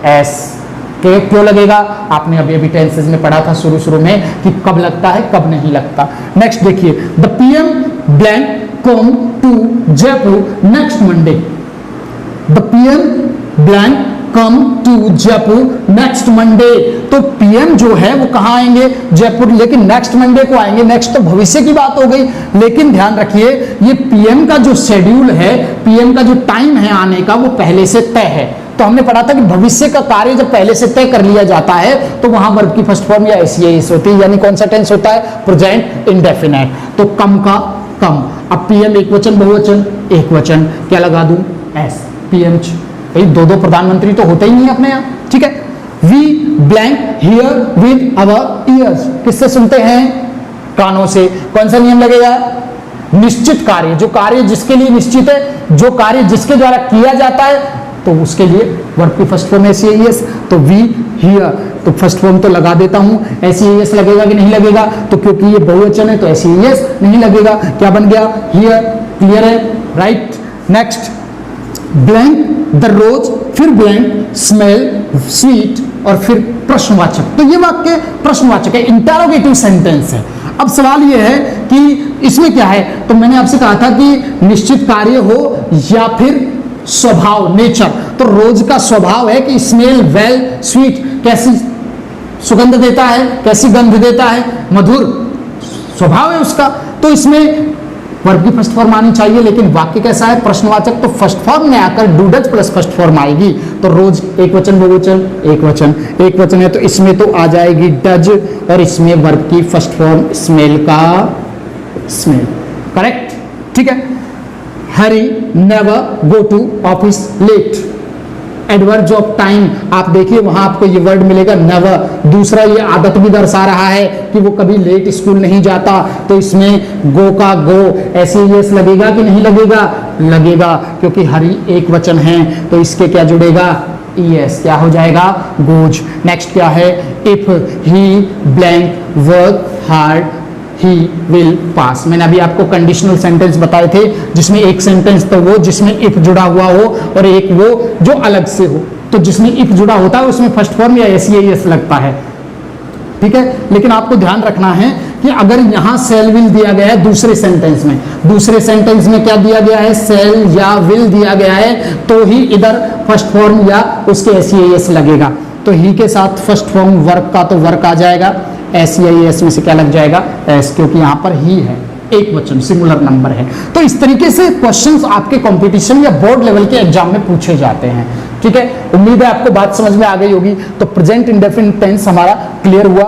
एस। क्यों लगेगा? आपने अभी अभी टेंसेस में पढ़ा था शुरू में कि कब लगता है कब नहीं लगता। नेक्स्ट देखिए, the PM blank come to Jaipur next Monday. The PM blank come to Jaipur next Monday. तो PM जो है वो कहाँ आएंगे? जयपुर, लेकिन नेक्स्ट मंडे को आएंगे। नेक्स्ट तो भविष्य की बात हो गई, लेकिन ध्यान रखिए ये PM का जो शेड्यूल है, PM का जो टाइम है आने का, वो पहले से तय है। तो हमने पढ़ा था कि भविष्य का कार्य जब पहले से तय कर लिया जाता है तो वहां वर्ब की फर्स्ट फॉर्म या एस होती है, यानी कौन सा टेंस होता है? Present indefinite. तो कम का कम। अब पीएम एक वचन, बहुवचन एक वचन, क्या लगा दूं? एस। पीएम। भाई दो प्रधानमंत्री तो होते ही नहीं अपने यहाँ, ठीक है। We blank hear with our ears. किससे सुनते हैं? कानों से। कौन सा नियम लगेगा? निश्चित कार्य, जो कार्य जिसके लिए निश्चित है, जो कार्य जिसके द्वारा किया जाता है, तो उसके लिए वर्ब की फर्स्ट फॉर्म ऐसी है यस। तो वी हियर, तो फर्स्ट फॉर्म तो लगा देता हूं, ऐसी यस लगेगा कि नहीं लगेगा? तो क्योंकि ये बहुवचन है तो ऐसी यस नहीं लगेगा। क्या बन गया? हियर। क्लियर है, राइट। नेक्स्ट, ब्लैंक द रोज, फिर ब्लैंक स्मेल स्वीट, और फिर प्रश्नवाचक। तो ये वाक्य प्रश्नवाचक है, इंटरोगेटिव सेंटेंस है। अब सवाल ये है कि इसमें क्या है? तो मैंने आपसे कहा था कि निश्चित कार्य हो या फिर स्वभाव, नेचर। तो रोज का स्वभाव है कि स्मेल वेल स्वीट, कैसी सुगंध देता है, कैसी गंध देता है, मधुर स्वभाव है उसका। तो इसमें वर्ब की फर्स्ट फॉर्म आनी चाहिए, लेकिन वाक्य कैसा है? प्रश्नवाचक। तो फर्स्ट फॉर्म में आकर do does plus first form आएगी। तो रोज एक वचन, बहुवचन एक वचन, एक वचन है तो इसमें तो आ जाएगी डज, और इसमें वर्ब की फर्स्ट फॉर्म स्मेल का स्मेल, करेक्ट, ठीक है। Hari never go to office late. Adverb of time, आप देखिए वहां आपको ये वर्ड मिलेगा नेवर। दूसरा ये आदत भी दर्शा रहा है कि वो कभी लेट स्कूल नहीं जाता, तो इसमें गो का गो ऐसे यस लगेगा कि नहीं लगेगा? लगेगा, क्योंकि हरी एक वचन है तो इसके क्या जुड़ेगा? यस। क्या हो जाएगा? गोज। नेक्स्ट क्या है? If he blank work hard he will pass. मैंने अभी आपको कंडीशनल सेंटेंस बताए थे, जिसमें एक सेंटेंस तो वो जिसमें इफ जुड़ा हुआ हो, और एक वो जो अलग से हो। तो जिसमें इफ जुड़ा होता है उसमें फर्स्ट फॉर्म या एस लगता है, ठीक है। लेकिन आपको ध्यान रखना है कि अगर यहां सेल विल दिया गया है दूसरे सेंटेंस में, दूसरे सेंटेंस में क्या दिया गया है? सेल या विल दिया गया है, तो ही इधर फर्स्ट फॉर्म या उसके एस लगेगा। तो ही के साथ फर्स्ट फॉर्म वर्क का तो वर्क आ जाएगा, एस में से क्या लग जाएगा? एस, क्योंकि यहां पर ही है, एक वचन सिंगुलर नंबर है। तो इस तरीके से क्वेश्चंस आपके कंपटीशन या बोर्ड लेवल के एग्जाम में पूछे जाते हैं। ठीक है, उम्मीद है आपको बात समझ में आ गई होगी। तो प्रेजेंट इंडेफिनिट टेंस हमारा क्लियर हुआ।